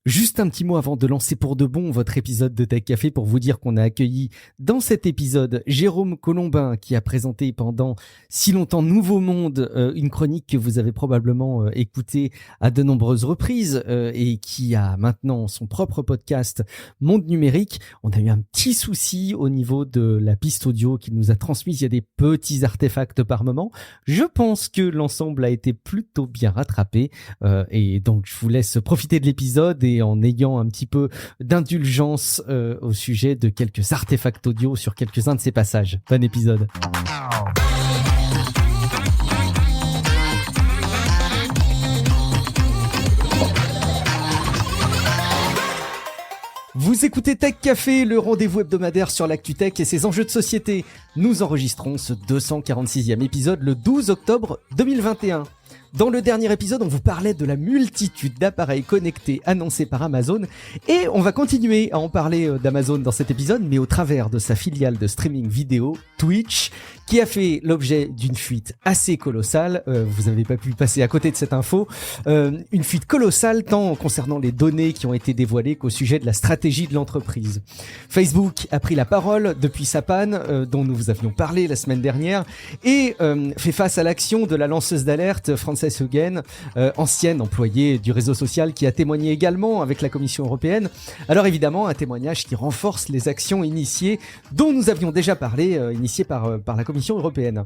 Juste un petit mot avant de lancer pour de bon votre épisode de Tech Café pour vous dire qu'on a accueilli dans cet épisode Jérôme Colombin qui a présenté pendant si longtemps Nouveau Monde, une chronique que vous avez probablement écoutée à de nombreuses reprises et qui a maintenant son propre podcast Monde Numérique. On a eu un petit souci au niveau de la piste audio qu'il nous a transmise. Il y a des petits artefacts par moment. Je pense que l'ensemble a été plutôt bien rattrapé et donc je vous laisse profiter de l'épisode et en ayant un petit peu d'indulgence au sujet de quelques artefacts audio sur quelques-uns de ces passages. Bon épisode. Vous écoutez Tech Café, le rendez-vous hebdomadaire sur l'actu tech et ses enjeux de société. Nous enregistrons ce 246e épisode le 12 octobre 2021. Dans le dernier épisode, on vous parlait de la multitude d'appareils connectés annoncés par Amazon et on va continuer à en parler d'Amazon dans cet épisode, mais au travers de sa filiale de streaming vidéo, Twitch, qui a fait l'objet d'une fuite assez colossale. Vous n'avez pas pu passer à côté de cette info. Une fuite colossale tant concernant les données qui ont été dévoilées qu'au sujet de la stratégie de l'entreprise. Facebook a pris la parole depuis sa panne, dont nous vous avions parlé la semaine dernière, et fait face à l'action de la lanceuse d'alerte Frances Haugen, ancienne employée du réseau social, qui a témoigné également avec la Commission européenne. Alors évidemment, un témoignage qui renforce les actions initiées dont nous avions déjà parlé, initiées par la Commission européenne.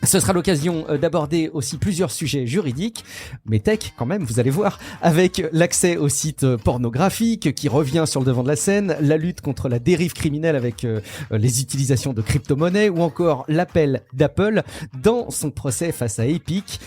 Ce sera l'occasion d'aborder aussi plusieurs sujets juridiques, mais tech quand même, vous allez voir, avec l'accès aux sites pornographiques qui revient sur le devant de la scène, la lutte contre la dérive criminelle avec les utilisations de crypto-monnaies ou encore l'appel d'Apple dans son procès face à Epic.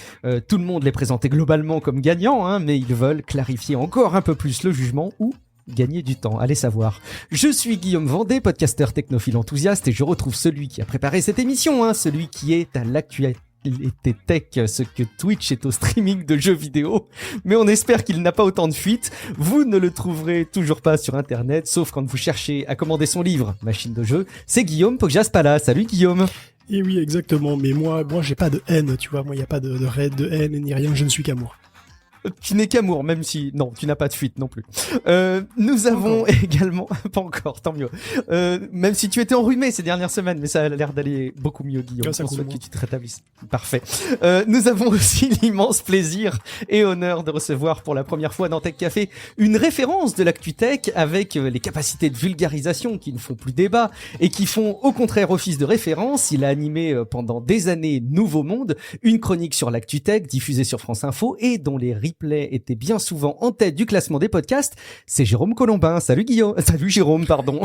Tout le monde les présentait globalement comme gagnants, mais ils veulent clarifier encore un peu plus le jugement ou gagner du temps, allez savoir. Je suis Guillaume Vendée, podcasteur technophile enthousiaste et je retrouve celui qui a préparé cette émission, celui qui est à l'actualité tech, ce que Twitch est au streaming de jeux vidéo, mais on espère qu'il n'a pas autant de fuites. Vous ne le trouverez toujours pas sur internet, sauf quand vous cherchez à commander son livre, Machine de jeu. C'est Guillaume Poggiaspala. Salut Guillaume. Et oui, exactement, mais moi j'ai pas de haine, tu vois, moi il y a pas de raid, de haine, ni rien, je ne suis qu'amour. Tu n'es qu'amour, même si... Non, tu n'as pas de fuite non plus. Nous avons également... Pas encore, tant mieux. Même si tu étais enrhumé ces dernières semaines, mais ça a l'air d'aller beaucoup mieux, Guillaume. On souhaite que tu te rétablisses. Parfait. Nous avons aussi l'immense plaisir et honneur de recevoir pour la première fois dans Tech Café une référence de l'actu tech avec les capacités de vulgarisation qui ne font plus débat et qui font au contraire office de référence. Il a animé pendant des années Nouveau Monde, une chronique sur l'actu tech diffusée sur France Info et dont les replays était bien souvent en tête du classement des podcasts. C'est Jérôme Colombin. Salut Guillaume. Salut Jérôme, pardon.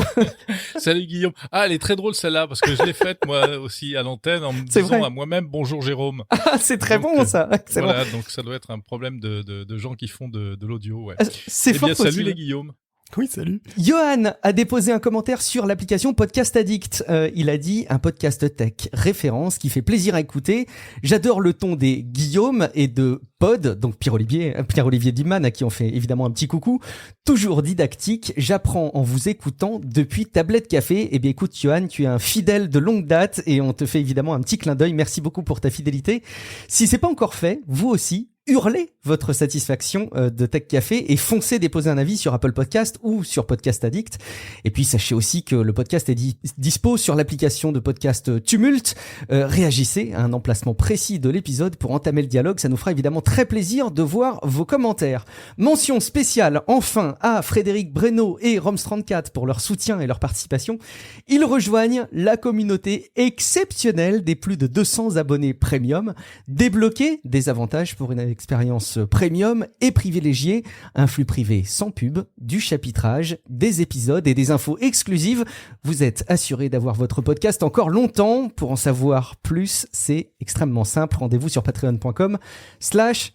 Salut Guillaume. Ah, elle est très drôle celle-là parce que je l'ai faite moi aussi à l'antenne en me disant à moi-même bonjour Jérôme. Ah, c'est très donc, bon ça. Excellent. Voilà, donc ça doit être un problème de gens qui font de l'audio. Ouais. C'est fort possible. Salut les Guillaume. Oui, salut. Johan a déposé un commentaire sur l'application Podcast Addict. Il a dit un podcast tech référence qui fait plaisir à écouter. J'adore le ton des Guillaume et de Pod, donc Pierre-Olivier Dimman à qui on fait évidemment un petit coucou. Toujours didactique, j'apprends en vous écoutant depuis Tablette Café. Eh bien écoute Johan, tu es un fidèle de longue date et on te fait évidemment un petit clin d'œil. Merci beaucoup pour ta fidélité. Si c'est pas encore fait, vous aussi, hurlez votre satisfaction de Tech Café et foncez déposer un avis sur Apple Podcast ou sur Podcast Addict. Et puis sachez aussi que le podcast est dispo sur l'application de podcast Tumult. Réagissez à un emplacement précis de l'épisode pour entamer le dialogue. Ça nous fera évidemment très plaisir de voir vos commentaires. Mention spéciale enfin à Frédéric Breno et Roms34 pour leur soutien et leur participation. Ils rejoignent la communauté exceptionnelle des plus de 200 abonnés premium. Débloquez des avantages pour une expérience premium et privilégiée, un flux privé sans pub, du chapitrage, des épisodes et des infos exclusives. Vous êtes assuré d'avoir votre podcast encore longtemps. Pour en savoir plus, c'est extrêmement simple. Rendez-vous sur patreon.com/Tech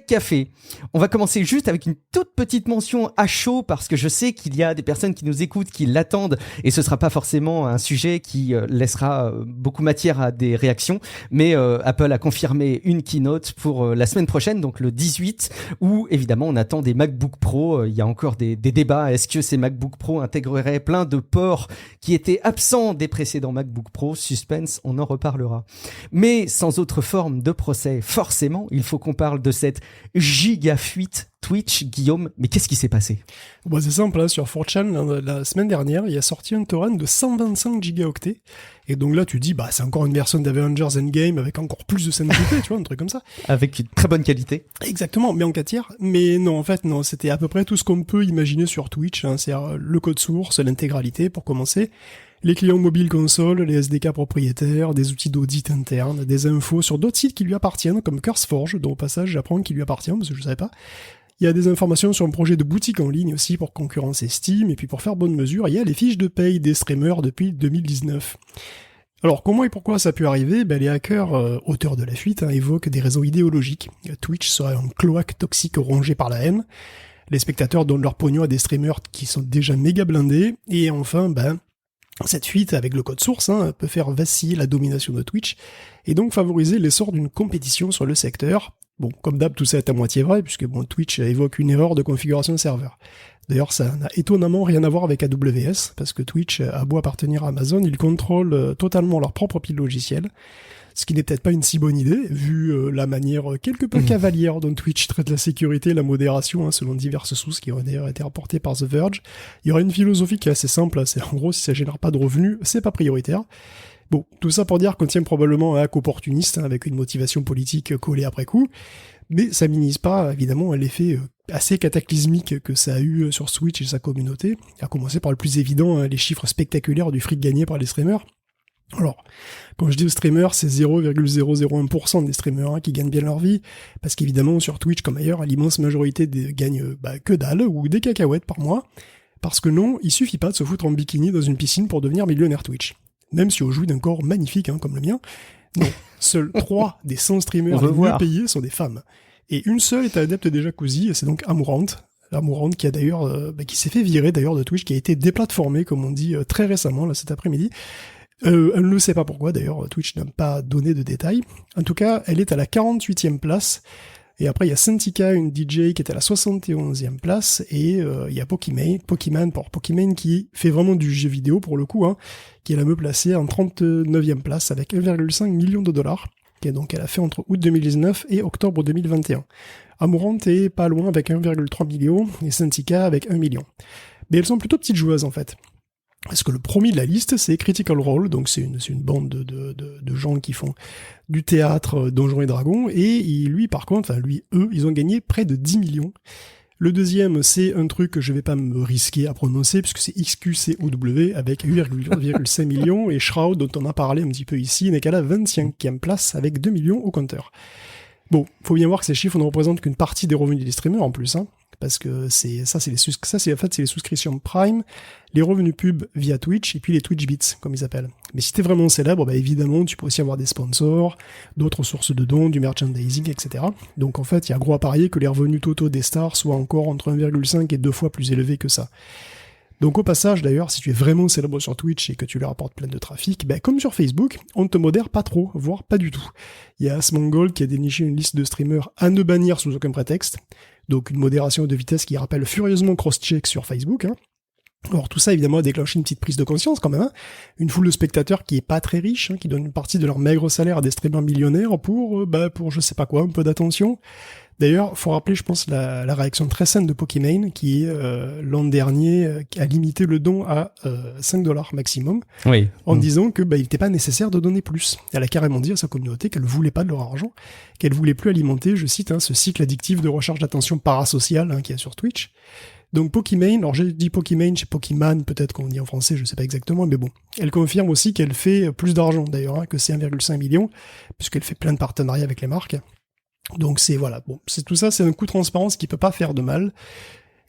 Café. On va commencer juste avec une toute petite mention à chaud parce que je sais qu'il y a des personnes qui nous écoutent, qui l'attendent et ce sera pas forcément un sujet qui laissera beaucoup matière à des réactions. Mais Apple a confirmé une keynote pour la semaine prochaine, donc le 18, où évidemment on attend des MacBook Pro. Il y a encore des débats. Est-ce que ces MacBook Pro intégreraient plein de ports qui étaient absents des précédents MacBook Pro? Suspense, on en reparlera. Mais sans autre forme de procès, forcément, il faut qu'on parle de cette giga fuite Twitch, Guillaume, mais qu'est-ce qui s'est passé? Bon, c'est simple, hein, sur 4chan, la semaine dernière, il a sorti un torrent de 125 gigaoctets. Et donc là, tu dis, c'est encore une version d'Avengers Endgame avec encore plus de scénarité, tu vois, un truc comme ça. Avec une très bonne qualité. Exactement, mais en 4 tiers. Mais non, en fait, non, c'était à peu près tout ce qu'on peut imaginer sur Twitch, hein, c'est-à-dire le code source, l'intégralité, pour commencer. Les clients mobiles consoles, les SDK propriétaires, des outils d'audit interne, des infos sur d'autres sites qui lui appartiennent, comme CurseForge, dont au passage j'apprends qu'il lui appartient, parce que je ne savais pas. Il y a des informations sur un projet de boutique en ligne aussi pour concurrencer Steam, et puis pour faire bonne mesure, il y a les fiches de paye des streamers depuis 2019. Alors comment et pourquoi ça a pu arriver? Les hackers, auteurs de la fuite, évoquent des raisons idéologiques. Twitch serait un cloaque toxique rongé par la haine. Les spectateurs donnent leur pognon à des streamers qui sont déjà méga blindés, et enfin, cette fuite avec le code source peut faire vaciller la domination de Twitch et donc favoriser l'essor d'une compétition sur le secteur. Bon, comme d'hab, tout ça est à moitié vrai, puisque Twitch évoque une erreur de configuration de serveur. D'ailleurs, ça n'a étonnamment rien à voir avec AWS, parce que Twitch a beau appartenir à Amazon, ils contrôlent totalement leur propre pile logiciel. Ce qui n'est peut-être pas une si bonne idée, vu la manière quelque peu cavalière dont Twitch traite la sécurité et la modération, selon diverses sources qui ont d'ailleurs été rapportées par The Verge. Il y aura une philosophie qui est assez simple, c'est en gros, si ça génère pas de revenus, c'est pas prioritaire. Bon, tout ça pour dire qu'on tient probablement un hack opportuniste, avec une motivation politique collée après coup, mais ça minimise pas, évidemment, l'effet assez cataclysmique que ça a eu sur Twitch et sa communauté, à commencer par le plus évident, les chiffres spectaculaires du fric gagné par les streamers. Alors, quand je dis aux streamers, c'est 0,001% des streamers qui gagnent bien leur vie, parce qu'évidemment, sur Twitch comme ailleurs, l'immense majorité gagnent que dalle, ou des cacahuètes par mois, parce que non, il suffit pas de se foutre en bikini dans une piscine pour devenir millionnaire Twitch. Même si on joue d'un corps magnifique, comme le mien, non, seuls 3 des 100 streamers les mieux payés sont des femmes. Et une seule est adepte des jacuzzi, et c'est donc Amouranth qui a d'ailleurs, qui s'est fait virer d'ailleurs de Twitch, qui a été déplatformé, comme on dit, très récemment, là, cet après-midi. Elle ne sait pas pourquoi, d'ailleurs, Twitch n'a pas donné de détails. En tout cas, elle est à la 48e place, et après il y a Santika, une DJ, qui est à la 71e place, et il y a Pokimane qui fait vraiment du jeu vidéo pour le coup, qui est la mieux placée en 39e place, avec 1,5 million de dollars, donc elle a fait entre août 2019 et octobre 2021. Amouranth est pas loin avec 1,3 million, et Santika avec 1 million. Mais elles sont plutôt petites joueuses, en fait. Parce que le premier de la liste, c'est Critical Role, donc c'est une bande de gens qui font du théâtre, Donjons et Dragons, et eux, ils ont gagné près de 10 millions. Le deuxième, c'est un truc que je vais pas me risquer à prononcer, puisque c'est XQCOW, avec 8,5 millions, et Shroud, dont on a parlé un petit peu ici, n'est qu'à la 25e place, avec 2 millions au compteur. Bon, faut bien voir que ces chiffres ne représentent qu'une partie des revenus des streamers en plus, parce que c'est les souscriptions Prime, les revenus pub via Twitch et puis les Twitch Bits comme ils appellent. Mais si t'es vraiment célèbre, évidemment tu peux aussi avoir des sponsors, d'autres sources de dons, du merchandising, etc. Donc en fait il y a gros à parier que les revenus totaux des stars soient encore entre 1,5 et 2 fois plus élevés que ça. Donc au passage d'ailleurs, si tu es vraiment célèbre sur Twitch et que tu leur apportes plein de trafic, comme sur Facebook, on ne te modère pas trop, voire pas du tout. Il y a Asmongold qui a déniché une liste de streamers à ne bannir sous aucun prétexte, donc une modération de vitesse qui rappelle furieusement Crosscheck sur Facebook. Alors tout ça évidemment a déclenché une petite prise de conscience quand même, une foule de spectateurs qui est pas très riche, qui donne une partie de leur maigre salaire à des streamers millionnaires pour je sais pas quoi, un peu d'attention. D'ailleurs, faut rappeler, je pense, la réaction très saine de Pokimane, qui l'an dernier a limité le don à $5 maximum, en disant que il n'était pas nécessaire de donner plus. Elle a carrément dit à sa communauté qu'elle voulait pas de leur argent, qu'elle voulait plus alimenter, je cite, ce cycle addictif de recherche d'attention parasociale qu'il y a sur Twitch. Donc Pokimane, alors j'ai dit Pokimane, chez Pokimane, peut-être qu'on dit en français, je sais pas exactement, mais bon. Elle confirme aussi qu'elle fait plus d'argent d'ailleurs, que c'est 1,5 million, puisqu'elle fait plein de partenariats avec les marques. Donc c'est tout ça, c'est un coup de transparence qui peut pas faire de mal.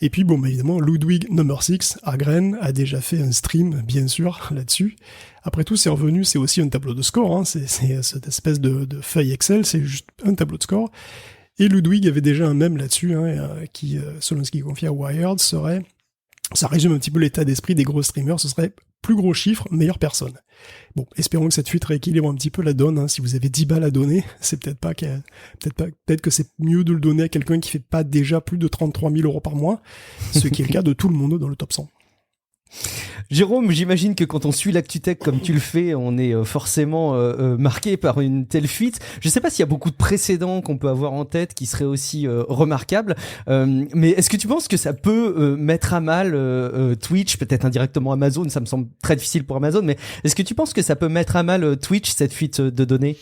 Et puis évidemment, Ludwig Number 6, Agren, a déjà fait un stream, bien sûr, là-dessus. Après tout, ses revenus, c'est aussi un tableau de score, c'est cette espèce de feuille Excel, c'est juste un tableau de score. Et Ludwig avait déjà un mème là-dessus, qui, selon ce qu'il confie à Wired, ça résume un petit peu l'état d'esprit des gros streamers, ce serait plus gros chiffre, meilleure personne. Bon, espérons que cette fuite rééquilibre un petit peu la donne, si vous avez 10 balles à donner, c'est peut-être que c'est mieux de le donner à quelqu'un qui fait pas déjà plus de 33 000 € par mois, ce qui est le cas de tout le monde dans le top 100. Jérôme, j'imagine que quand on suit l'ActuTech comme tu le fais, on est forcément marqué par une telle fuite. Je ne sais pas s'il y a beaucoup de précédents qu'on peut avoir en tête qui seraient aussi remarquables, mais est-ce que tu penses que ça peut mettre à mal Twitch, peut-être indirectement Amazon, ça me semble très difficile pour Amazon, mais est-ce que tu penses que ça peut mettre à mal Twitch, cette fuite de données ?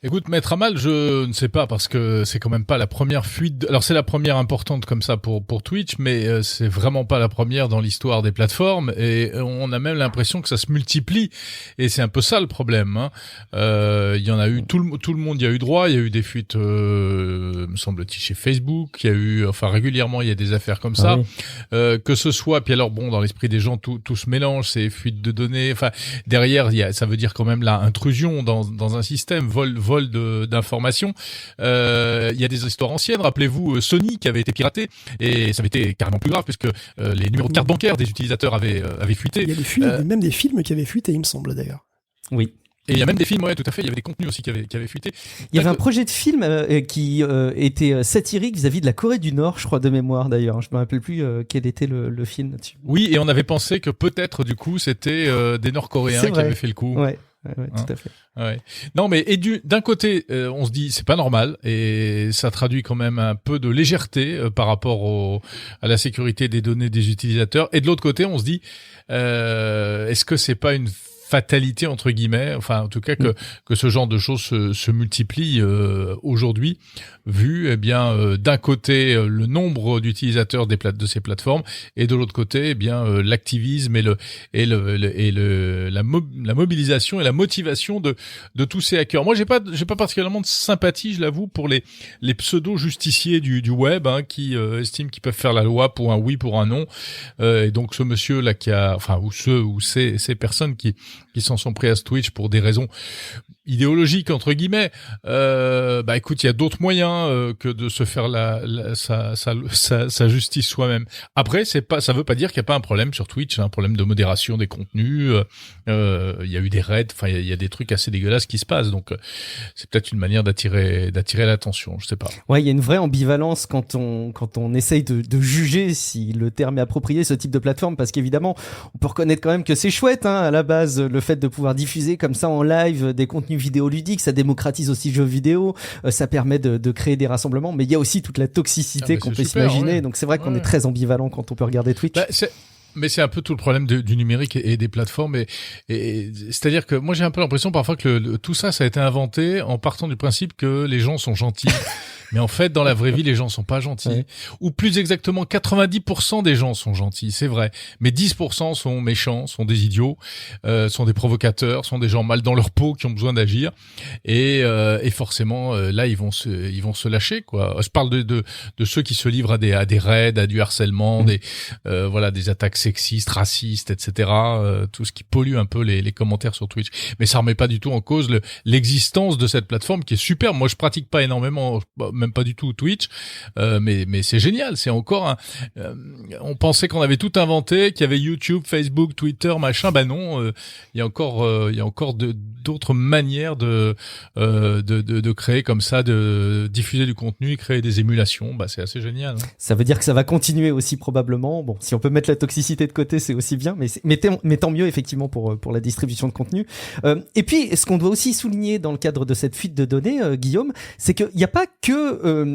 Écoute, mettre à mal, je ne sais pas, parce que c'est quand même pas la première fuite. Alors c'est la première importante comme ça pour Twitch, mais c'est vraiment pas la première dans l'histoire des plateformes. Et on a même l'impression que ça se multiplie. Et c'est un peu ça le problème. Hein. Il y en a eu tout le monde y a eu droit. Il y a eu des fuites, me semble-t-il, chez Facebook. Il y a eu, enfin régulièrement, il y a des affaires comme ça. Oui. Que ce soit, puis alors bon, dans l'esprit des gens, tout se mélange. C'est fuite de données. Enfin derrière, ça veut dire quand même là intrusion dans un système, vol d'informations. Il y a des histoires anciennes. Rappelez-vous Sony qui avait été piraté et ça avait été carrément plus grave puisque les numéros de carte bancaire des utilisateurs avaient fuité. Il y a des fuites, même des films qui avaient fuité, il me semble d'ailleurs. Oui. Et il y a même des films, ouais, tout à fait. Il y avait des contenus aussi qui avaient fuité. Il y avait un projet de film qui était satirique vis-à-vis de la Corée du Nord, je crois, de mémoire d'ailleurs. Je me rappelle plus quel était le film là-dessus. Oui, et on avait pensé que peut-être du coup c'était des Nord-Coréens qui avaient fait le coup. Ouais. Ouais, tout à fait. Ouais. Non, mais d'un côté, on se dit c'est pas normal et ça traduit quand même un peu de légèreté par rapport à la sécurité des données des utilisateurs. Et de l'autre côté, on se dit est-ce que c'est pas une fatalité entre guillemets, enfin en tout cas que ce genre de choses se multiplient aujourd'hui, vu d'un côté le nombre d'utilisateurs de ces plateformes et de l'autre côté l'activisme et la mobilisation et la motivation de tous ces hackers. Moi j'ai pas particulièrement de sympathie, je l'avoue, pour les pseudo justiciers du web qui estiment qu'ils peuvent faire la loi pour un oui, pour un non, et donc ce monsieur là ces personnes qui s'en sont pris à Twitch pour des raisons idéologiques entre guillemets, écoute, il y a d'autres moyens que de se faire sa justice soi-même. Après, ça veut pas dire qu'il y a pas un problème sur Twitch, un problème de modération des contenus. Il y a eu des raids, enfin il y a des trucs assez dégueulasses qui se passent, donc c'est peut-être une manière d'attirer l'attention, je sais pas. Ouais, il y a une vraie ambivalence quand on essaye de juger si le terme est approprié, ce type de plateforme, parce qu'évidemment, on peut reconnaître quand même que c'est chouette, à la base, le fait de pouvoir diffuser comme ça en live des contenus vidéoludiques, ça démocratise aussi le jeu vidéo, ça permet de créer des rassemblements, mais il y a aussi toute la toxicité qu'on peut s'imaginer, ouais. Donc c'est vrai qu'on est très ambivalent quand on peut regarder Twitch. Mais c'est un peu tout le problème du numérique et des plateformes, et c'est-à-dire que moi j'ai un peu l'impression parfois que tout ça a été inventé en partant du principe que les gens sont gentils. Mais en fait, dans la vraie vie, les gens sont pas gentils. Ouais. Ou plus exactement, 90% des gens sont gentils, c'est vrai. Mais 10% sont méchants, sont des idiots, sont des provocateurs, sont des gens mal dans leur peau qui ont besoin d'agir. Et forcément, là, ils vont se lâcher, quoi. Je parle de ceux qui se livrent à des raids, à du harcèlement, des attaques sexistes, racistes, etc. Tout ce qui pollue un peu les commentaires sur Twitch. Mais ça remet pas du tout en cause l'existence de cette plateforme qui est super. Moi, je pratique pas énormément, même pas du tout Twitch, mais c'est génial. C'est encore on pensait qu'on avait tout inventé, qu'il y avait YouTube, Facebook, Twitter, machin. Ben non, il y a encore d'autres manières de créer comme ça, de diffuser du contenu, créer des émulations. Bah c'est assez génial. Hein. Ça veut dire que ça va continuer aussi probablement. Bon, si on peut mettre la toxicité de côté, c'est aussi bien, mais tant mieux effectivement pour la distribution de contenu. Et puis, ce qu'on doit aussi souligner dans le cadre de cette fuite de données, Guillaume, c'est qu'il n'y a pas que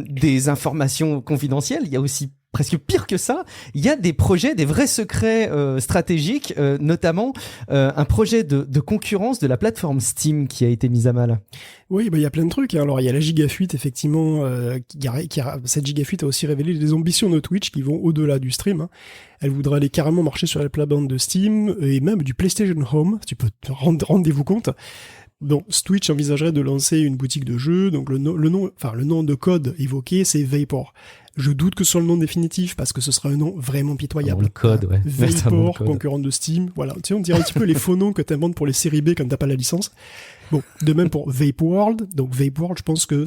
des informations confidentielles, il y a aussi presque pire que ça, il y a des projets, des vrais secrets stratégiques, notamment un projet de concurrence de la plateforme Steam qui a été mise à mal. Oui, il y a plein de trucs. Alors il y a la gigafuite, effectivement, cette gigafuite a aussi révélé les ambitions de Twitch qui vont au-delà du stream. Elle voudrait aller carrément marcher sur la plate-bande de Steam et même du PlayStation Home, tu peux rendez-vous compte. Donc, Twitch envisagerait de lancer une boutique de jeux, donc le nom de code évoqué, c'est Vapor. Je doute que ce soit le nom définitif, parce que ce sera un nom vraiment pitoyable. Le code, ouais. Vapor, concurrent de Steam, voilà. Tu sais, on dirait un petit peu les faux noms que t'inventes pour les séries B quand t'as pas la licence. Bon, de même pour Vapeworld. Donc, Vapeworld, je pense que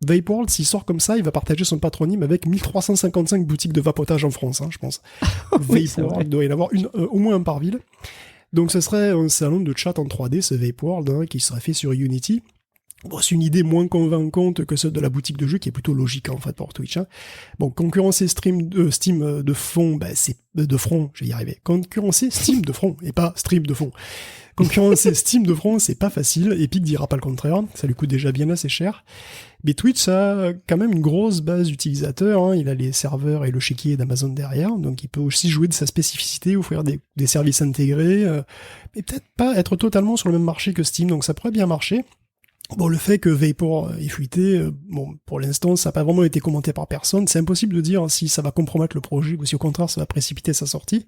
Vapeworld, s'il sort comme ça, il va partager son patronyme avec 1355 boutiques de vapotage en France, je pense. Oui, Vapeworld, doit y en avoir au moins un par ville. Donc ce serait un salon de chat en 3D, ce Vapeworld, qui serait fait sur Unity. Bon, c'est une idée moins convaincante que celle de la boutique de jeux, qui est plutôt logique en fait pour Twitch. Hein. Bon, concurrencer Steam de fond, c'est de front, je vais y arriver. Concurrencer Steam de front et pas stream de fond. Concurrencer Steam de front, c'est pas facile. Epic dira pas le contraire. Ça lui coûte déjà bien assez cher. Mais Twitch a quand même une grosse base d'utilisateurs. Hein. Il a les serveurs et le chéquier d'Amazon derrière, donc il peut aussi jouer de sa spécificité, offrir des services intégrés, mais peut-être pas être totalement sur le même marché que Steam. Donc ça pourrait bien marcher. Bon, le fait que Vapor est fuité, pour l'instant, ça n'a pas vraiment été commenté par personne. C'est impossible de dire si ça va compromettre le projet ou si au contraire ça va précipiter sa sortie.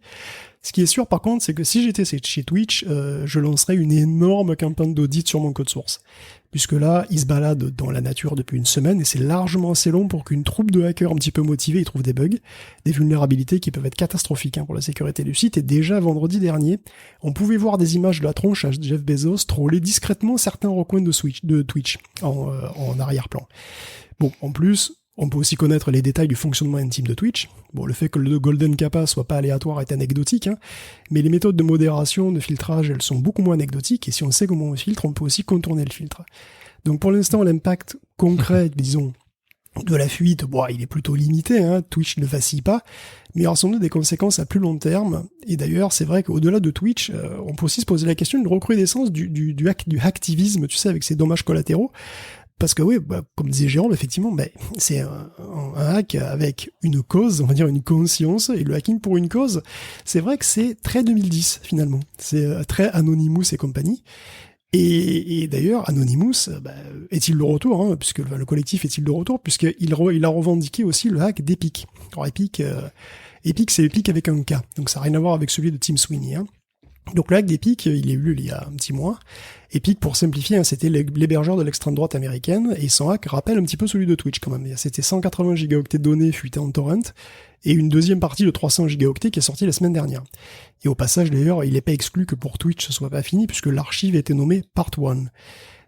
Ce qui est sûr, par contre, c'est que si j'étais chez Twitch, je lancerais une énorme campagne d'audit sur mon code source. Puisque là, il se balade dans la nature depuis une semaine et c'est largement assez long pour qu'une troupe de hackers un petit peu motivés y trouve des bugs, des vulnérabilités qui peuvent être catastrophiques pour la sécurité du site. Et déjà vendredi dernier, on pouvait voir des images de la tronche à Jeff Bezos troller discrètement certains recoins de Twitch en arrière-plan. Bon, en plus, on peut aussi connaître les détails du fonctionnement intime de Twitch. Bon, le fait que le Golden Kappa soit pas aléatoire est anecdotique, hein, mais les méthodes de modération, de filtrage, elles sont beaucoup moins anecdotiques, et si on sait comment on filtre, on peut aussi contourner le filtre. Donc pour l'instant, l'impact concret, disons, de la fuite, il est plutôt limité, hein, Twitch ne vacille pas, mais il y aura sans doute des conséquences à plus long terme, et d'ailleurs, c'est vrai qu'au-delà de Twitch, on peut aussi se poser la question d'une recrudescence du hacktivisme, tu sais, avec ses dommages collatéraux. Parce que oui, comme disait Jérôme, effectivement, c'est un hack avec une cause, on va dire une conscience, et le hacking pour une cause, c'est vrai que c'est très 2010 finalement. C'est très Anonymous et compagnie. Et d'ailleurs, Anonymous est-il de retour, hein, puisque le collectif est-il de retour, puisqu'il a revendiqué aussi le hack d'Epic. Alors Epic, c'est Epic avec un K, donc ça n'a rien à voir avec celui de Tim Sweeney. Hein. Donc le hack d'Epic, il est eu il y a un petit mois. Epic, pour simplifier, hein, c'était l'hébergeur de l'extrême droite américaine, et son hack rappelle un petit peu celui de Twitch quand même. C'était 180 gigaoctets de données fuitées en torrent, et une deuxième partie de 300 gigaoctets qui est sortie la semaine dernière. Et au passage d'ailleurs, il n'est pas exclu que pour Twitch ce soit pas fini, puisque l'archive a été nommée Part 1.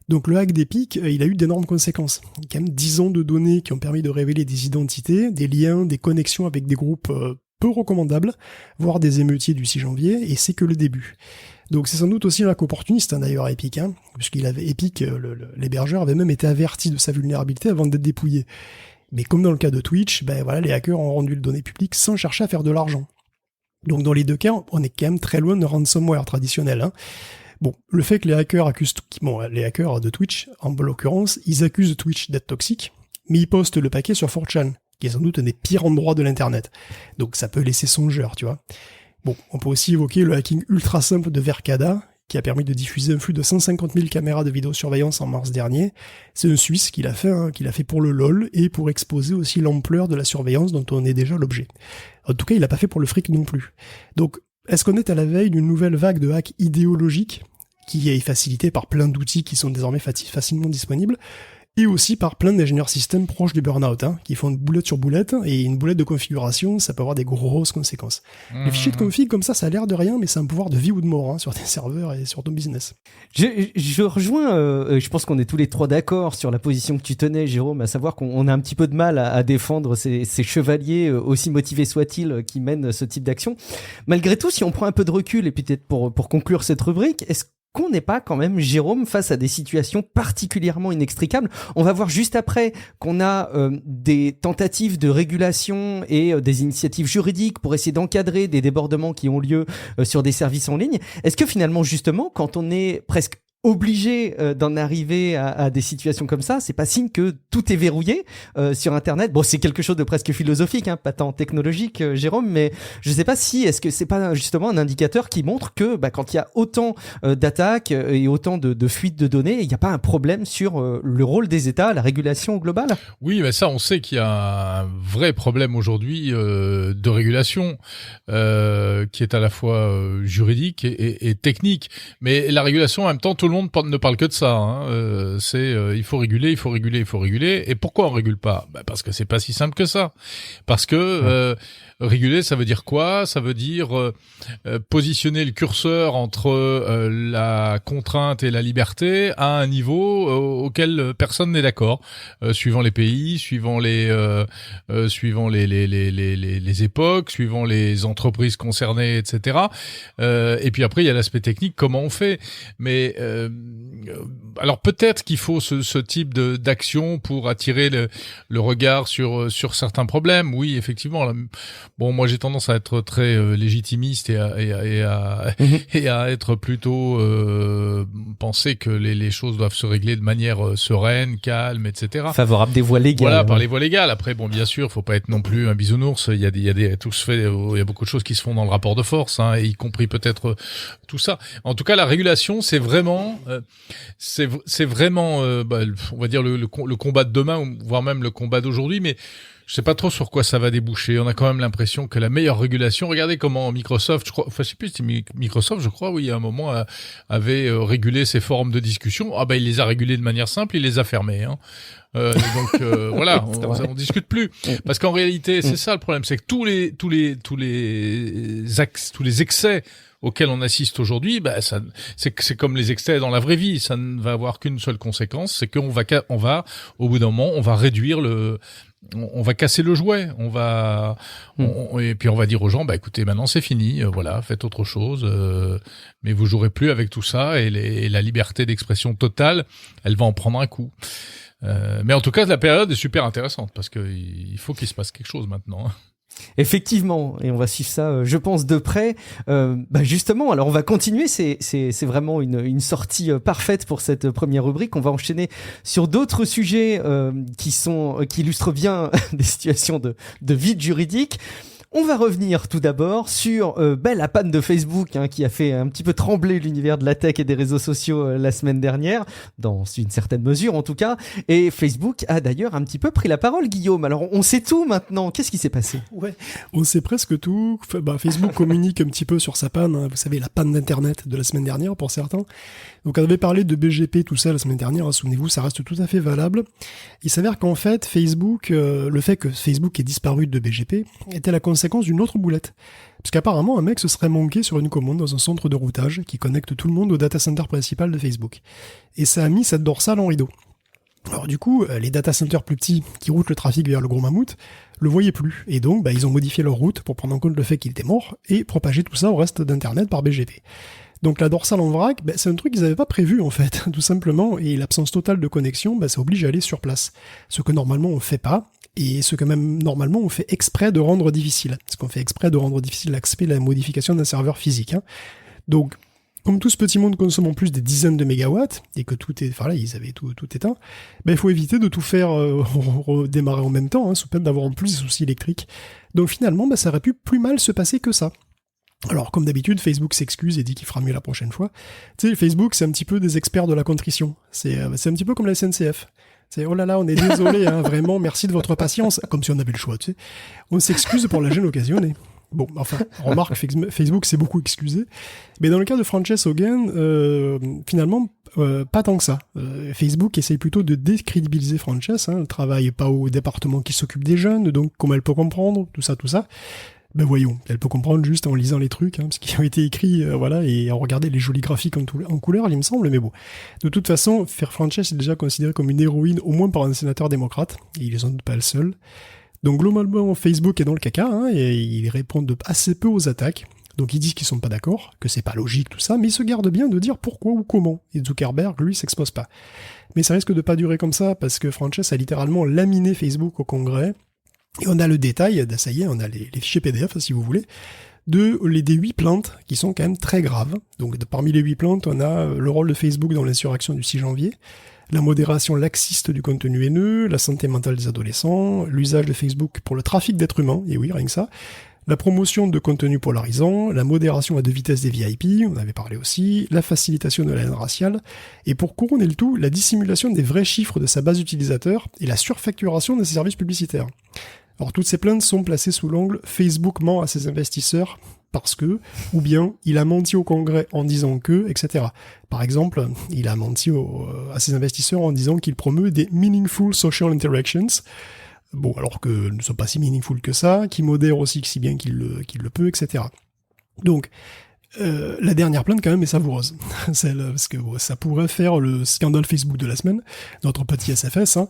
Donc le hack d'Epic, il a eu d'énormes conséquences. Il y a quand même 10 ans de données qui ont permis de révéler des identités, des liens, des connexions avec des groupes peu recommandables, voire des émeutiers du 6 janvier, et c'est que le début. Donc c'est sans doute aussi un hack opportuniste, hein, d'ailleurs, Epic, hein, puisqu'il avait Epic, l'hébergeur, avait même été averti de sa vulnérabilité avant d'être dépouillé. Mais comme dans le cas de Twitch, les hackers ont rendu le données publiques sans chercher à faire de l'argent. Donc dans les deux cas, on est quand même très loin de ransomware traditionnel. Hein. Bon, le fait que les hackers les hackers de Twitch, en l'occurrence, ils accusent Twitch d'être toxique, mais ils postent le paquet sur 4chan, qui est sans doute un des pires endroits de l'internet. Donc ça peut laisser songeur, tu vois. Bon, on peut aussi évoquer le hacking ultra simple de Verkada, qui a permis de diffuser un flux de 150 000 caméras de vidéosurveillance en mars dernier. C'est un Suisse qui l'a fait pour le LOL, et pour exposer aussi l'ampleur de la surveillance dont on est déjà l'objet. En tout cas, il l'a pas fait pour le fric non plus. Donc, est-ce qu'on est à la veille d'une nouvelle vague de hacks idéologiques, qui est facilitée par plein d'outils qui sont désormais facilement disponibles, et aussi par plein d'ingénieurs système proches du burn-out, hein, qui font une boulette sur boulette, et une boulette de configuration, ça peut avoir des grosses conséquences. Les fichiers de config, comme ça a l'air de rien, mais c'est un pouvoir de vie ou de mort, hein, sur tes serveurs et sur ton business. Je rejoins, je pense qu'on est tous les trois d'accord sur la position que tu tenais, Jérôme, à savoir qu'on a un petit peu de mal à défendre ces chevaliers, aussi motivés soient-ils, qui mènent ce type d'action. Malgré tout, si on prend un peu de recul, et peut-être pour conclure cette rubrique, est-ce qu'on n'est pas quand même, Jérôme, face à des situations particulièrement inextricables? On va voir juste après qu'on a des tentatives de régulation et des initiatives juridiques pour essayer d'encadrer des débordements qui ont lieu sur des services en ligne. Est-ce que finalement, justement, quand on est presque obligé d'en arriver à des situations comme ça, c'est pas signe que tout est verrouillé sur Internet? Bon, c'est quelque chose de presque philosophique, hein, pas tant technologique, Jérôme, mais je sais pas si est-ce que c'est pas justement un indicateur qui montre que quand il y a autant d'attaques et autant de fuites de données, il n'y a pas un problème sur le rôle des États, la régulation globale? Oui, mais ça, on sait qu'il y a un vrai problème aujourd'hui de régulation qui est à la fois juridique et technique. Mais la régulation, en même temps, tout le monde ne parle que de ça. Hein. Il faut réguler, il faut réguler, il faut réguler. Et pourquoi on régule pas? Parce que c'est pas si simple que ça. Parce que réguler, ça veut dire quoi? Ça veut dire positionner le curseur entre la contrainte et la liberté à un niveau auquel personne n'est d'accord, suivant les pays, suivant les époques, suivant les entreprises concernées, etc. Et puis après, il y a l'aspect technique, comment on fait. Mais alors peut-être qu'il faut ce type d'action pour attirer le regard sur certains problèmes. Oui, effectivement. Là, bon, moi j'ai tendance à être très légitimiste et à être plutôt penser que les choses doivent se régler de manière sereine, calme, etc. Favorable des voies légales. Voilà, par les voies légales. Après, bon, bien sûr, faut pas être non plus un bisounours. Il y a beaucoup de choses qui se font dans le rapport de force, hein, y compris peut-être tout ça. En tout cas, la régulation, c'est vraiment, on va dire le combat de demain, voire même le combat d'aujourd'hui, mais je sais pas trop sur quoi ça va déboucher. On a quand même l'impression que la meilleure régulation, regardez comment Microsoft, je sais plus, c'était Microsoft, je crois, oui, à un moment, avait régulé ses forums de discussion. Ah ben, il les a régulés de manière simple, il les a fermés, hein. Donc voilà, on discute plus, parce qu'en réalité, c'est ça le problème, c'est que tous les excès auxquels on assiste aujourd'hui, c'est comme les excès dans la vraie vie, ça ne va avoir qu'une seule conséquence, c'est qu'on va au bout d'un moment, on va réduire on va casser le jouet, et puis on va dire aux gens, écoutez, maintenant c'est fini, voilà, faites autre chose, mais vous jouerez plus avec tout ça, et la liberté d'expression totale, elle va en prendre un coup. Mais en tout cas, la période est super intéressante, parce que il faut qu'il se passe quelque chose maintenant, hein. Effectivement, et on va suivre ça, je pense, de près. Justement, alors on va continuer, c'est vraiment une sortie parfaite pour cette première rubrique. On va enchaîner sur d'autres sujets qui illustrent bien des situations de vide juridique. On va revenir tout d'abord sur la panne de Facebook, hein, qui a fait un petit peu trembler l'univers de la tech et des réseaux sociaux la semaine dernière, dans une certaine mesure en tout cas. Et Facebook a d'ailleurs un petit peu pris la parole, Guillaume. Alors on sait tout maintenant. Qu'est-ce qui s'est passé ? Ouais, on sait presque tout. Facebook communique un petit peu sur sa panne, hein. Vous savez, la panne d'Internet de la semaine dernière pour certains. Donc on avait parlé de BGP, tout ça la semaine dernière, hein, souvenez-vous, ça reste tout à fait valable. Il s'avère qu'en fait, Facebook, le fait que Facebook ait disparu de BGP était la conséquence d'une autre boulette. Parce qu'apparemment, un mec se serait manqué sur une commande dans un centre de routage qui connecte tout le monde au data center principal de Facebook. Et ça a mis cette dorsale en rideau. Alors du coup, les data centers plus petits qui routent le trafic vers le gros mammouth le voyaient plus. Et donc, ils ont modifié leur route pour prendre en compte le fait qu'il était mort et propager tout ça au reste d'Internet par BGP. Donc la dorsale en vrac, c'est un truc qu'ils n'avaient pas prévu en fait, tout simplement, et l'absence totale de connexion, ça oblige à aller sur place. Ce que normalement on fait pas, et ce que même normalement on fait exprès de rendre difficile. Parce qu'on fait exprès de rendre difficile l'accès à la modification d'un serveur physique, hein. Donc, comme tout ce petit monde consomme en plus des dizaines de mégawatts, et que ils avaient tout éteint, il faut éviter de tout faire redémarrer en même temps, hein, sous peine d'avoir en plus des soucis électriques. Donc finalement, ça aurait pu plus mal se passer que ça. Alors, comme d'habitude, Facebook s'excuse et dit qu'il fera mieux la prochaine fois. Tu sais, Facebook, c'est un petit peu des experts de la contrition. C'est un petit peu comme la SNCF. C'est, oh là là, on est désolé, hein, vraiment, merci de votre patience. Comme si on avait le choix, tu sais. On s'excuse pour la gêne occasionnée. Bon, enfin, remarque, Facebook s'est beaucoup excusé. Mais dans le cas de Frances Haugen, finalement, pas tant que ça. Facebook essaye plutôt de décrédibiliser Frances, hein. Elle travaille pas au département qui s'occupe des jeunes, donc comment elle peut comprendre, tout ça. Voyons, elle peut comprendre juste en lisant les trucs, hein, parce qu'ils ont été écrits, et en regardant les jolis graphiques en couleur, il me semble, mais bon. De toute façon, Frances est déjà considérée comme une héroïne, au moins par un sénateur démocrate, et il est sans doute pas le seul. Donc globalement, Facebook est dans le caca, hein, et ils répondent assez peu aux attaques. Donc ils disent qu'ils sont pas d'accord, que c'est pas logique, tout ça, mais ils se gardent bien de dire pourquoi ou comment. Et Zuckerberg, lui, s'expose pas. Mais ça risque de pas durer comme ça, parce que Frances a littéralement laminé Facebook au Congrès. Et on a le détail, ça y est, on a les fichiers PDF, si vous voulez, des 8 plaintes qui sont quand même très graves. Donc parmi les 8 plaintes, on a le rôle de Facebook dans l'insurrection du 6 janvier, la modération laxiste du contenu haineux, la santé mentale des adolescents, l'usage de Facebook pour le trafic d'êtres humains, et oui, rien que ça, la promotion de contenus polarisants, la modération à 2 vitesses des VIP, on avait parlé aussi, la facilitation de la haine raciale, et pour couronner le tout, la dissimulation des vrais chiffres de sa base utilisateur et la surfacturation de ses services publicitaires. Alors toutes ces plaintes sont placées sous l'angle « Facebook ment à ses investisseurs parce que », ou bien « il a menti au Congrès en disant que », etc. Par exemple, il a menti à ses investisseurs en disant qu'il promeut des « meaningful social interactions », bon, alors que ne sont pas si meaningful que ça, qui modère aussi si bien qu'il le peut, etc. Donc, la dernière plainte quand même est savoureuse, parce que ça pourrait faire le scandale Facebook de la semaine, notre petit SFS, hein.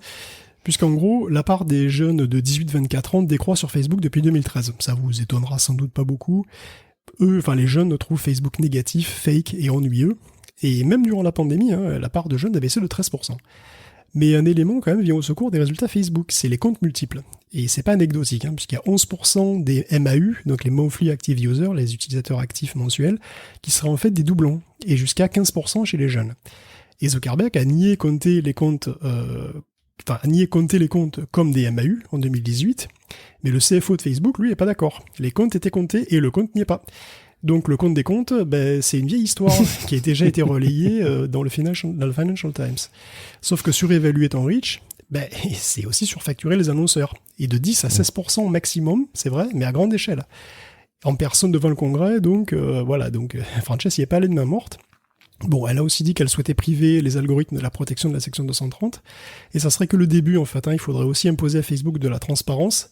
Puisqu'en gros, la part des jeunes de 18-24 ans décroît sur Facebook depuis 2013. Ça vous étonnera sans doute pas beaucoup. Les jeunes trouvent Facebook négatif, fake et ennuyeux. Et même durant la pandémie, la part de jeunes a baissé de 13%. Mais un élément quand même vient au secours des résultats Facebook, c'est les comptes multiples. Et c'est pas anecdotique, puisqu'il y a 11% des MAU, donc les Monthly Active Users, les utilisateurs actifs mensuels, qui seraient en fait des doublons, et jusqu'à 15% chez les jeunes. Et Zuckerberg a nié compter les comptes comme des MAU en 2018, mais le CFO de Facebook, lui, est pas d'accord. Les comptes étaient comptés et le compte n'y est pas. Donc le compte des comptes, c'est une vieille histoire qui a déjà été relayée dans le Financial Times. Sauf que surévaluer ton reach, c'est aussi surfacturer les annonceurs. Et de 10 à 16% maximum, c'est vrai, mais à grande échelle. En personne devant le Congrès, donc Frances n'y est pas allée de main morte. Bon, elle a aussi dit qu'elle souhaitait priver les algorithmes de la protection de la section 230, et ça serait que le début en fait, il faudrait aussi imposer à Facebook de la transparence,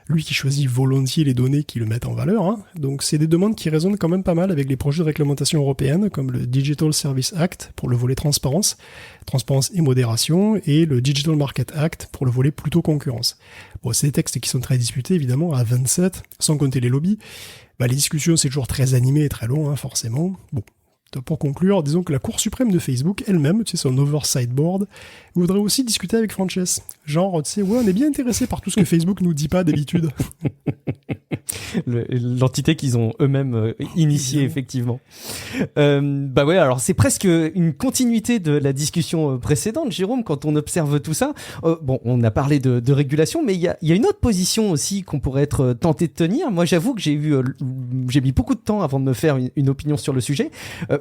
lui qui choisit volontiers les données qui le mettent en valeur, donc c'est des demandes qui résonnent quand même pas mal avec les projets de réglementation européenne, comme le Digital Service Act pour le volet transparence et modération, et le Digital Market Act pour le volet plutôt concurrence. Bon, c'est des textes qui sont très disputés évidemment, à 27, sans compter les lobbies. Les discussions c'est toujours très animé et très long, forcément. Bon. Pour conclure, disons que la Cour suprême de Facebook, elle-même, son Oversight Board, voudrait aussi discuter avec Frances. Genre, on est bien intéressé par tout ce que Facebook nous dit pas d'habitude. L'entité qu'ils ont eux-mêmes initiée, effectivement. Alors c'est presque une continuité de la discussion précédente, Jérôme, quand on observe tout ça. On a parlé de régulation, mais il y a une autre position aussi qu'on pourrait être tenté de tenir. Moi, j'avoue que j'ai mis beaucoup de temps avant de me faire une opinion sur le sujet.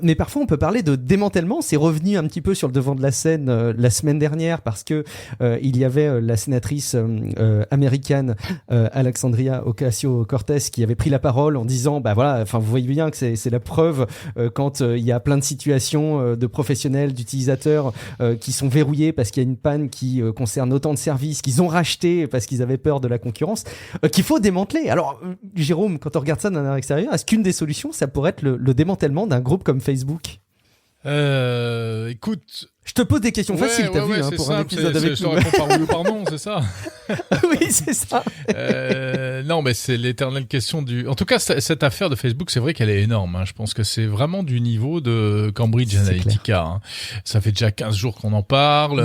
Mais parfois, on peut parler de démantèlement. C'est revenu un petit peu sur le devant de la scène la semaine dernière parce que il y avait la sénatrice américaine Alexandria Ocasio-Cortez qui avait pris la parole en disant vous voyez bien que c'est la preuve quand il y a plein de situations de professionnels, d'utilisateurs qui sont verrouillés parce qu'il y a une panne qui concerne autant de services qu'ils ont rachetés parce qu'ils avaient peur de la concurrence qu'il faut démanteler. Alors Jérôme, quand on regarde ça d'un extérieur, est-ce qu'une des solutions ça pourrait être le démantèlement d'un groupe comme Facebook? Écoute, je te pose des questions faciles, t'as vu, pour un épisode avec nous. Je réponds par oui ou par non, c'est ça? Oui, c'est ça. Non, mais c'est l'éternelle question du... En tout cas, cette affaire de Facebook, c'est vrai qu'elle est énorme. Je pense que c'est vraiment du niveau de Cambridge Analytica. Ça fait déjà 15 jours qu'on en parle.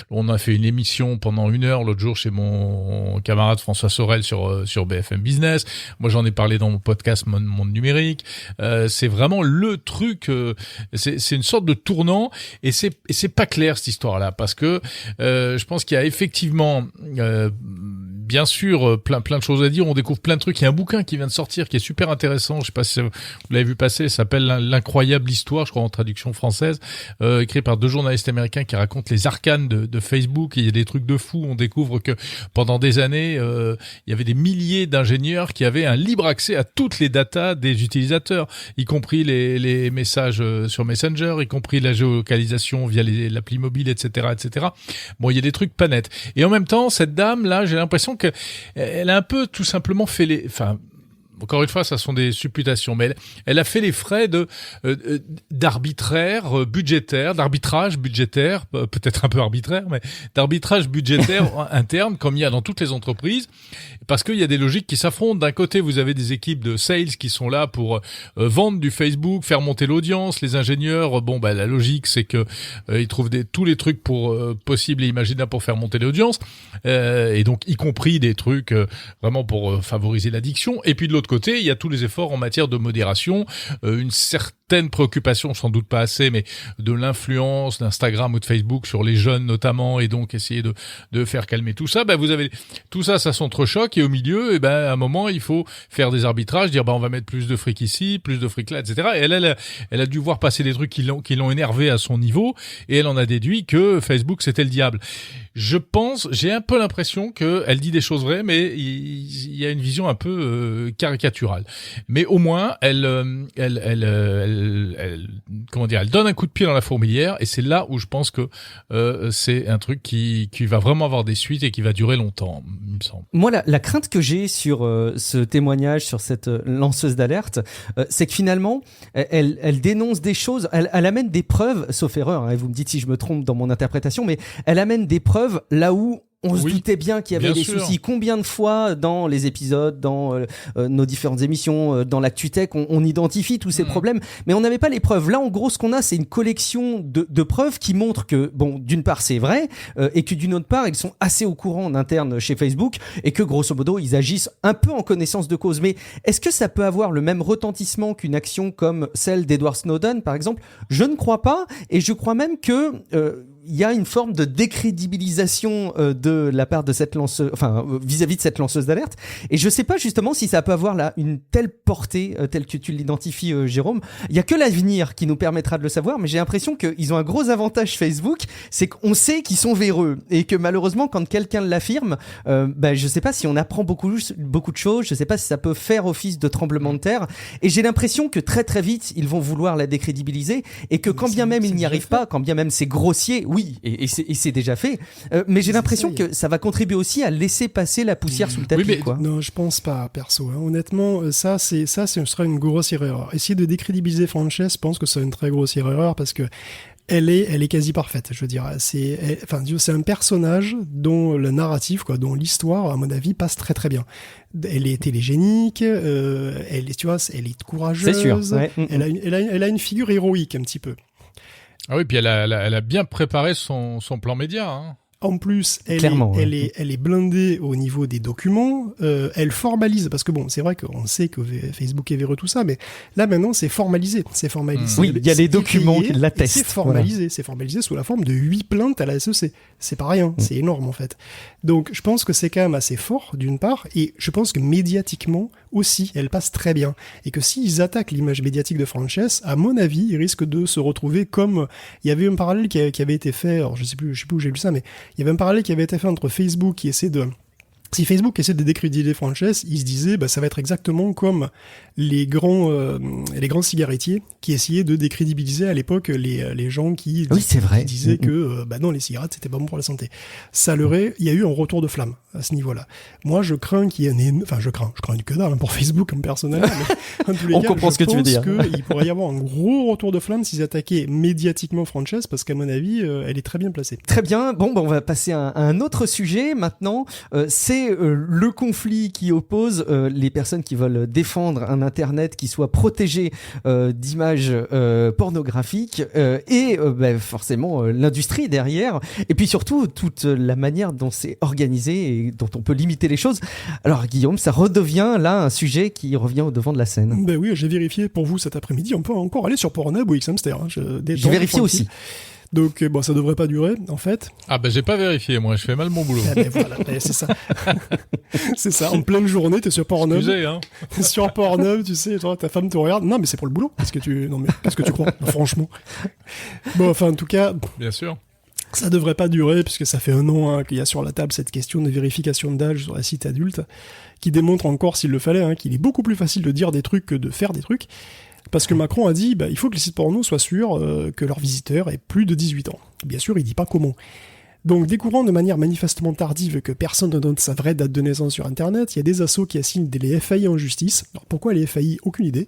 On a fait une émission pendant 1 heure l'autre jour chez mon camarade François Sorel sur BFM Business. Moi, j'en ai parlé dans mon podcast Monde Numérique. C'est vraiment le truc... c'est une sorte de tournant et c'est pas clair cette histoire-là parce que je pense qu'il y a effectivement bien sûr plein de choses à dire, on découvre plein de trucs. Il y a un bouquin qui vient de sortir qui est super intéressant, je sais pas si vous l'avez vu passer, ça s'appelle L'incroyable histoire, je crois en traduction française, écrit par 2 journalistes américains qui racontent les arcanes de Facebook. Et il y a des trucs de fou, on découvre que pendant des années il y avait des milliers d'ingénieurs qui avaient un libre accès à toutes les datas des utilisateurs, y compris les messages sur Messenger, y compris la géolocalisation via l'appli mobile, etc., etc. Bon, il y a des trucs pas nets. Et en même temps, cette dame là, j'ai l'impression que elle a un peu tout simplement fait encore une fois, ça sont des supputations, mais elle a fait les frais d'arbitrage budgétaire, peut-être un peu arbitraire, mais d'arbitrage budgétaire interne, comme il y a dans toutes les entreprises, parce qu'il y a des logiques qui s'affrontent. D'un côté, vous avez des équipes de sales qui sont là pour vendre du Facebook, faire monter l'audience. Les ingénieurs, la logique, c'est que ils trouvent tous les trucs possibles et imaginables pour faire monter l'audience, et donc y compris des trucs vraiment pour favoriser l'addiction. Et puis de l'autre côté, il y a tous les efforts en matière de modération, une certaine préoccupation, sans doute pas assez, mais de l'influence d'Instagram ou de Facebook sur les jeunes notamment, et donc essayer de faire calmer tout ça. Vous avez tout ça, ça s'entrechoque, et au milieu, à un moment, il faut faire des arbitrages, dire on va mettre plus de fric ici, plus de fric là, etc. Et elle a dû voir passer des trucs qui l'ont énervé à son niveau, et elle en a déduit que Facebook c'était le diable. J'ai un peu l'impression qu'elle dit des choses vraies, mais il y a une vision un peu caricaturale. Mais au moins, elle donne un coup de pied dans la fourmilière, et c'est là où je pense que c'est un truc qui va vraiment avoir des suites et qui va durer longtemps, il me semble. Moi, la crainte que j'ai sur ce témoignage, sur cette lanceuse d'alerte, c'est que finalement, elle dénonce des choses, elle amène des preuves, sauf erreur, et vous me dites si je me trompe dans mon interprétation, mais elle amène des preuves là où on se Oui, doutait bien qu'il y avait bien des sûr. soucis. Combien de fois dans les épisodes, dans nos différentes émissions, dans l'ActuTech, on identifie tous ces problèmes, mais on n'avait pas les preuves. Là, en gros, ce qu'on a, c'est une collection de preuves qui montrent que, bon, d'une part, c'est vrai, et que d'une autre part, ils sont assez au courant en interne chez Facebook, et que, grosso modo, ils agissent un peu en connaissance de cause. Mais est-ce que ça peut avoir le même retentissement qu'une action comme celle d'Edward Snowden, par exemple? Je ne crois pas, et je crois même que il y a une forme de décrédibilisation de la part de cette lanceuse, vis-à-vis de cette lanceuse d'alerte. Et je sais pas justement si ça peut avoir là une telle portée telle que tu l'identifies, Jérôme. Il y a que l'avenir qui nous permettra de le savoir, mais j'ai l'impression qu'ils ont un gros avantage Facebook, c'est qu'on sait qu'ils sont véreux et que malheureusement quand quelqu'un l'affirme, je sais pas si on apprend beaucoup de choses, je sais pas si ça peut faire office de tremblement de terre. Et j'ai l'impression que très très vite ils vont vouloir la décrédibiliser et que quand bien même ils n'y arrivent pas, quand bien même c'est grossier. Oui, et c'est déjà fait. Mais j'ai l'impression que ça va contribuer aussi à laisser passer la poussière sous le tapis. Oui, mais quoi. Non, je pense pas, perso. Honnêtement, ça sera une grosse erreur. Essayer de décrédibiliser Frances, je pense que c'est une très grosse erreur parce que elle est quasi parfaite. Je veux dire, c'est un personnage dont le narratif, dont l'histoire, à mon avis, passe très très bien. Elle est télégénique, elle est courageuse. C'est sûr. Ouais. Elle a une figure héroïque un petit peu. Ah oui, puis elle a bien préparé son plan média. Hein. En plus, elle est blindée au niveau des documents. Elle formalise, parce que bon, c'est vrai qu'on sait que Facebook est véreux tout ça, mais là maintenant c'est formalisé. Oui, il y a les documents qui l'attestent. C'est formalisé, c'est formalisé sous la forme de 8 plaintes à la SEC. C'est pas rien, c'est énorme en fait. Donc je pense que c'est quand même assez fort d'une part, et je pense que médiatiquement aussi, elle passe très bien. Et que s'ils attaquent l'image médiatique de Frances, à mon avis, ils risquent de se retrouver comme il y avait un parallèle qui avait été fait. Alors je sais plus où j'ai lu ça, mais il y avait un parallèle qui avait été fait entre Facebook qui essaie de... Si Facebook essaie de décrédibiliser Frances, il se disait ça va être exactement comme les grands cigarettiers qui essayaient de décrédibiliser à l'époque les gens qui disaient que non, les cigarettes c'était pas bon pour la santé. Il y a eu un retour de flamme à ce niveau-là. Moi je crains qu'il y ait je crains une que dalle pour Facebook en personnel, mais en tous les cas, comprend ce que tu veux dire. Je pense qu'il pourrait y avoir un gros retour de flamme s'ils attaquaient médiatiquement Frances, parce qu'à mon avis elle est très bien placée. Très bien, bon on va passer à un autre sujet maintenant, c'est le conflit qui oppose les personnes qui veulent défendre un internet qui soit protégé d'images pornographiques et forcément l'industrie derrière, et puis surtout toute la manière dont c'est organisé et dont on peut limiter les choses. Alors Guillaume, ça redevient là un sujet qui revient au devant de la scène. Ben oui, j'ai vérifié pour vous cet après-midi, on peut encore aller sur Pornhub ou Xhamster. J'ai vérifié aussi. Donc ça devrait pas durer en fait. Ah j'ai pas vérifié, moi je fais mal mon boulot. Voilà, c'est ça. C'est ça, en pleine journée t'es sur Pornhub. Excusez, hein. T'es sur Pornhub, tu sais, toi, ta femme te regarde. Non mais c'est pour le boulot. Qu'est-ce que tu crois? Franchement. Bon, enfin en tout cas. Bien sûr. Ça devrait pas durer puisque ça fait 1 an qu'il y a sur la table cette question de vérification d'âge sur la site adulte qui démontre encore, s'il le fallait, qu'il est beaucoup plus facile de dire des trucs que de faire des trucs. Parce que Macron a dit, il faut que les sites porno soient sûrs que leurs visiteurs aient plus de 18 ans. Bien sûr, il dit pas comment. Donc, découvrant de manière manifestement tardive que personne ne donne sa vraie date de naissance sur Internet, il y a des assos qui assignent les FAI en justice. Alors, pourquoi les FAI? Aucune idée.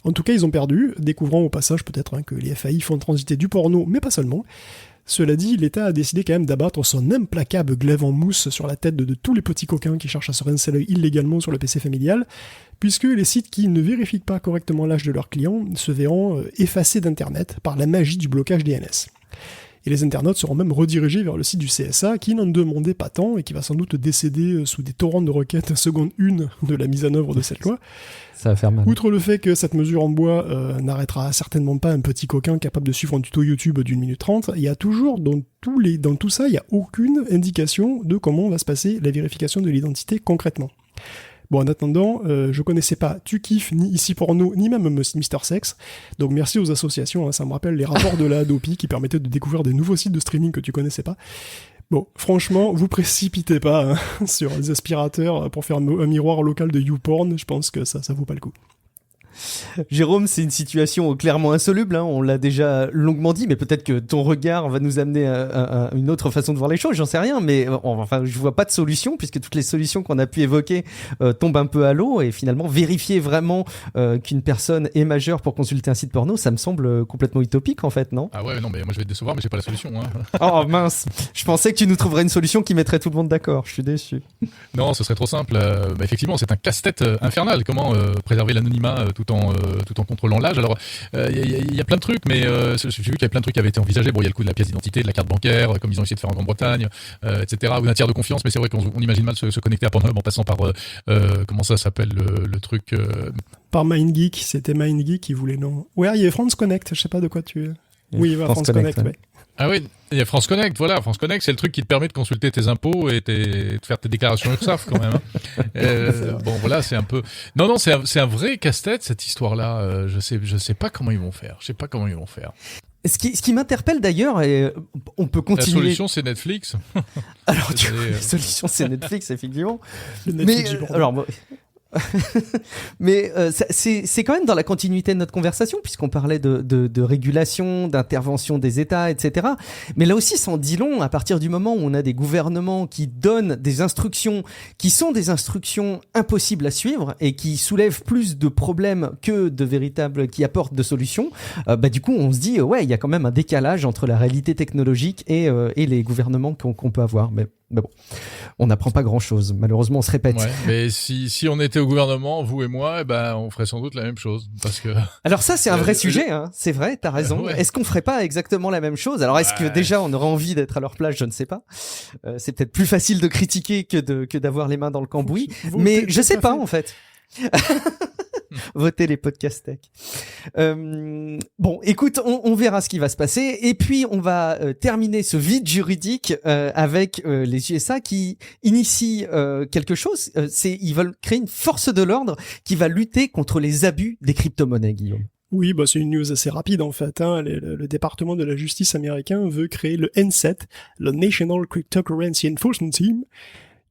En tout cas, ils ont perdu, découvrant au passage peut-être que les FAI font transiter du porno, mais pas seulement. Cela dit, l'État a décidé quand même d'abattre son implacable glaive en mousse sur la tête de tous les petits coquins qui cherchent à se rincer l'œil illégalement sur le PC familial, puisque les sites qui ne vérifient pas correctement l'âge de leurs clients se verront effacés d'Internet par la magie du blocage DNS. Et les internautes seront même redirigés vers le site du CSA qui n'en demandait pas tant et qui va sans doute décéder sous des torrents de requêtes seconde une de la mise en œuvre de cette loi. Ça va faire mal. Outre le fait que cette mesure en bois n'arrêtera certainement pas un petit coquin capable de suivre un tuto YouTube d'1 minute 30, il y a toujours, dans tout ça, il n'y a aucune indication de comment va se passer la vérification de l'identité concrètement. Bon, en attendant, je connaissais pas Tu Kiffes, ni Ici Porno, ni même Mister Sex, donc merci aux associations, ça me rappelle les rapports de la Adopi qui permettaient de découvrir des nouveaux sites de streaming que tu connaissais pas. Bon, franchement, vous précipitez pas sur les aspirateurs pour faire un miroir local de YouPorn, je pense que ça vaut pas le coup. Jérôme, c'est une situation clairement insoluble, hein, on l'a déjà longuement dit, mais peut-être que ton regard va nous amener à une autre façon de voir les choses, j'en sais rien, mais enfin, je vois pas de solution, puisque toutes les solutions qu'on a pu évoquer tombent un peu à l'eau, et finalement, vérifier vraiment qu'une personne est majeure pour consulter un site porno, ça me semble complètement utopique, en fait, non? Ah ouais, non, mais moi je vais te décevoir, mais j'ai pas la solution. Hein. Oh mince, je pensais que tu nous trouverais une solution qui mettrait tout le monde d'accord, je suis déçu. Non, ce serait trop simple. Effectivement, c'est un casse-tête infernal. Comment préserver l'anonymat tout en contrôlant l'âge. Alors, il y a plein de trucs, mais j'ai vu qu'il y a plein de trucs qui avaient été envisagés. Bon, il y a le coup de la pièce d'identité, de la carte bancaire, comme ils ont essayé de faire en Grande-Bretagne, etc. Ou d'un tiers de confiance, mais c'est vrai qu'on imagine mal se connecter à Pornhub en passant par comment ça s'appelle le truc. Par MindGeek, c'était MindGeek qui voulait non. Ouais, il y avait France Connect. Je sais pas de quoi tu. Oui, France Connect. Ouais. Ah oui, il y a France Connect, voilà. France Connect, c'est le truc qui te permet de consulter tes impôts et de faire tes déclarations URSSAF quand même. Hein. Bon, voilà, c'est un peu... Non, c'est un vrai casse-tête, cette histoire-là. Je sais pas comment ils vont faire. Ce qui m'interpelle d'ailleurs, et on peut continuer... La solution, c'est Netflix. Alors, la solution, c'est Netflix, effectivement. Le Netflix mais c'est quand même dans la continuité de notre conversation, puisqu'on parlait de régulation, d'intervention des États, etc. Mais là aussi, ça en dit long à partir du moment où on a des gouvernements qui donnent des instructions qui sont des instructions impossibles à suivre et qui soulèvent plus de problèmes que de véritables, qui apportent de solutions. Du coup, on se dit, ouais, il y a quand même un décalage entre la réalité technologique et les gouvernements qu'on peut avoir. Mais bon, on n'apprend pas grand-chose. Malheureusement, on se répète. Ouais, mais si on était au gouvernement, vous et moi, on ferait sans doute la même chose. Parce que... Alors ça, c'est un vrai sujet. Hein. C'est vrai, t'as raison. Ouais. Est-ce qu'on ferait pas exactement la même chose? Alors, est-ce que déjà, on aurait envie d'être à leur place? Je ne sais pas. C'est peut-être plus facile de critiquer que d'avoir les mains dans le cambouis. Mais je sais pas, en fait. Votez les podcasts tech. Bon, écoute, on verra ce qui va se passer. Et puis, on va terminer ce vide juridique avec les USA qui initient quelque chose. Ils veulent créer une force de l'ordre qui va lutter contre les abus des crypto-monnaies, Guillaume. Oui, c'est une news assez rapide en fait. Hein. Le département de la justice américain veut créer le NCET, le National Cryptocurrency Enforcement Team,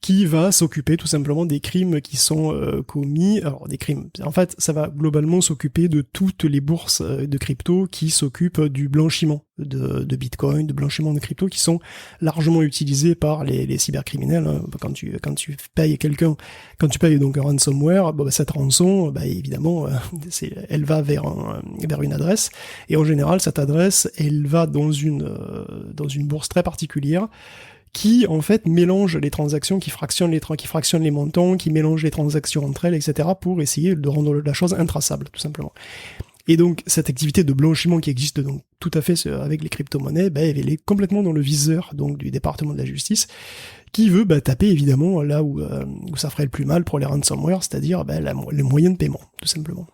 qui va s'occuper tout simplement des crimes qui sont commis. Alors des crimes, en fait, ça va globalement s'occuper de toutes les bourses de crypto qui s'occupent du blanchiment de Bitcoin, de blanchiment de crypto, qui sont largement utilisés par les cybercriminels. Hein. Quand tu payes quelqu'un, quand tu payes donc un ransomware, cette rançon, évidemment, elle va vers une adresse, et en général cette adresse, elle va dans une bourse très particulière, qui en fait mélange les transactions, qui fractionne les montants, qui mélange les transactions entre elles, etc. pour essayer de rendre la chose intraçable, tout simplement. Et donc cette activité de blanchiment qui existe donc tout à fait avec les crypto-monnaies, elle est complètement dans le viseur donc du département de la justice, qui veut taper évidemment là où ça ferait le plus mal pour les ransomware, c'est-à-dire les moyens de paiement, tout simplement.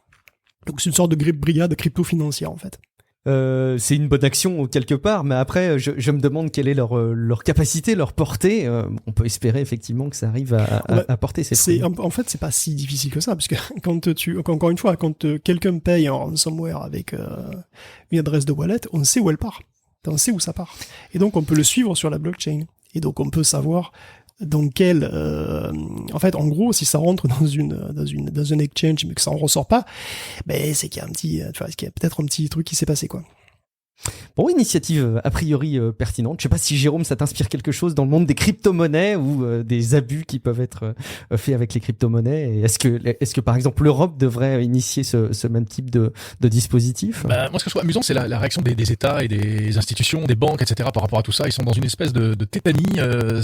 Donc c'est une sorte de brigade crypto-financière en fait. C'est une bonne action quelque part, mais après je me demande quelle est leur capacité, leur portée. On peut espérer effectivement que ça arrive à porter ses fruits. En fait, c'est pas si difficile que ça, parce que encore une fois, quand quelqu'un paye un ransomware avec une adresse de wallet, on sait où elle part, on sait où ça part, et donc on peut le suivre sur la blockchain, et donc on peut savoir dans quel, en fait, en gros, si ça rentre dans un exchange mais que ça en ressort pas, c'est qu'il y a qu'il y a peut-être un petit truc qui s'est passé, quoi. Bon, initiative a priori pertinente. Je sais pas si Jérôme, ça t'inspire quelque chose dans le monde des crypto-monnaies ou des abus qui peuvent être faits avec les crypto-monnaies. Et est-ce que par exemple l'Europe devrait initier ce même type de dispositif? Moi, ce que je trouve amusant, c'est la réaction des États et des institutions, des banques, etc. par rapport à tout ça. Ils sont dans une espèce de tétanie. Le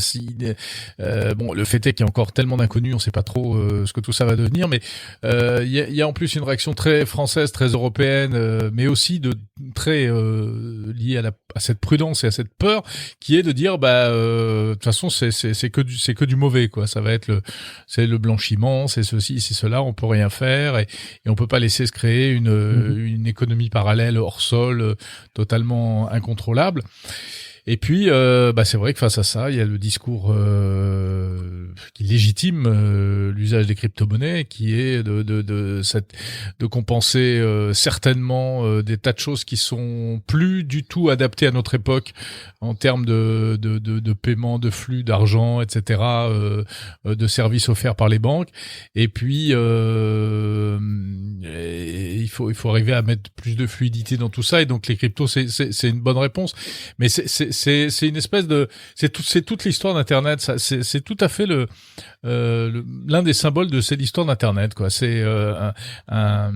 fait est qu'il y a encore tellement d'inconnus, on sait pas trop ce que tout ça va devenir. Mais il y a en plus une réaction très française, très européenne, mais aussi très lié à cette prudence et à cette peur, qui est de dire de toute façon c'est que du mauvais, quoi. Ça va être le blanchiment, c'est ceci, c'est cela, on peut rien faire, et on peut pas laisser se créer une économie parallèle hors sol totalement incontrôlable. Et puis, c'est vrai que face à ça, il y a le discours qui légitime l'usage des crypto-monnaies, qui est de compenser certainement des tas de choses qui sont plus du tout adaptées à notre époque en termes de paiement, de flux d'argent, etc., de services offerts par les banques. Et puis, il faut arriver à mettre plus de fluidité dans tout ça. Et donc, les cryptos, c'est une bonne réponse. Mais c'est une espèce de, c'est toute l'histoire d'Internet. Ça, c'est tout à fait l'un des symboles de cette histoire d'Internet, quoi. C'est un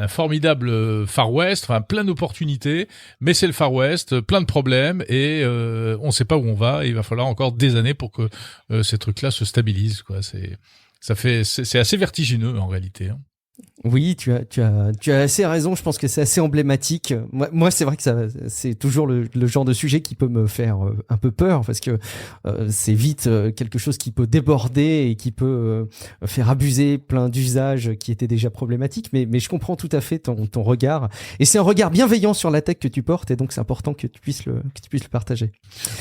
formidable Far West, enfin plein d'opportunités, mais c'est le Far West, plein de problèmes et on sait pas où on va. Et il va falloir encore des années pour que ces trucs-là se stabilisent, quoi. C'est assez vertigineux en réalité, hein. Oui, tu as assez raison. Je pense que c'est assez emblématique. Moi, c'est vrai que c'est toujours le genre de sujet qui peut me faire un peu peur parce que c'est vite quelque chose qui peut déborder et qui peut faire abuser plein d'usages qui étaient déjà problématiques. Mais je comprends tout à fait ton regard. Et c'est un regard bienveillant sur la tech que tu portes et donc c'est important que tu puisses le partager.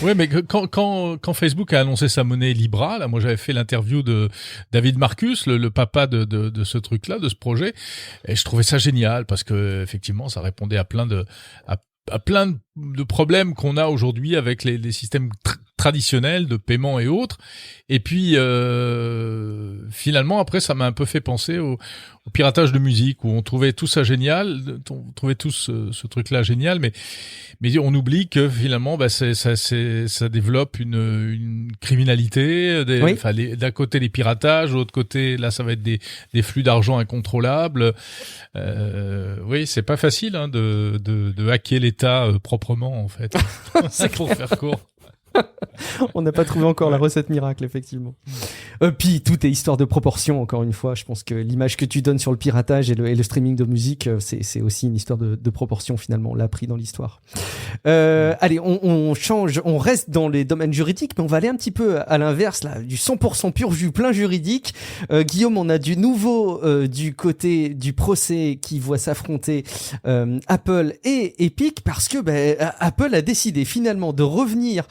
Ouais, mais quand Facebook a annoncé sa monnaie Libra, là, moi j'avais fait l'interview de David Marcus, le papa de ce truc-là, de ce projet. Et je trouvais ça génial parce que effectivement ça répondait à plein de problèmes qu'on a aujourd'hui avec les systèmes traditionnels de paiement et autres. Et puis finalement après ça m'a un peu fait penser au piratage de musique où on trouvait tout ça génial, on trouvait tous ce truc-là génial, mais on oublie que finalement ça développe une criminalité, oui. D'un côté les piratages, de l'autre côté là ça va être des flux d'argent incontrôlables. Oui, c'est pas facile hein, de hacker l'État proprement en fait. C'est pour faire court. On n'a pas trouvé encore la recette miracle, effectivement. Puis tout est histoire de proportion, encore une fois. Je pense que l'image que tu donnes sur le piratage et le streaming de musique, c'est aussi une histoire de proportion, finalement. On l'a appris dans l'histoire. Allez, on change, on reste dans les domaines juridiques, mais on va aller un petit peu à l'inverse, là, du 100% pur jus plein juridique. Guillaume, on a du nouveau du côté du procès qui voit s'affronter Apple et Epic, parce que Apple a décidé finalement de revenir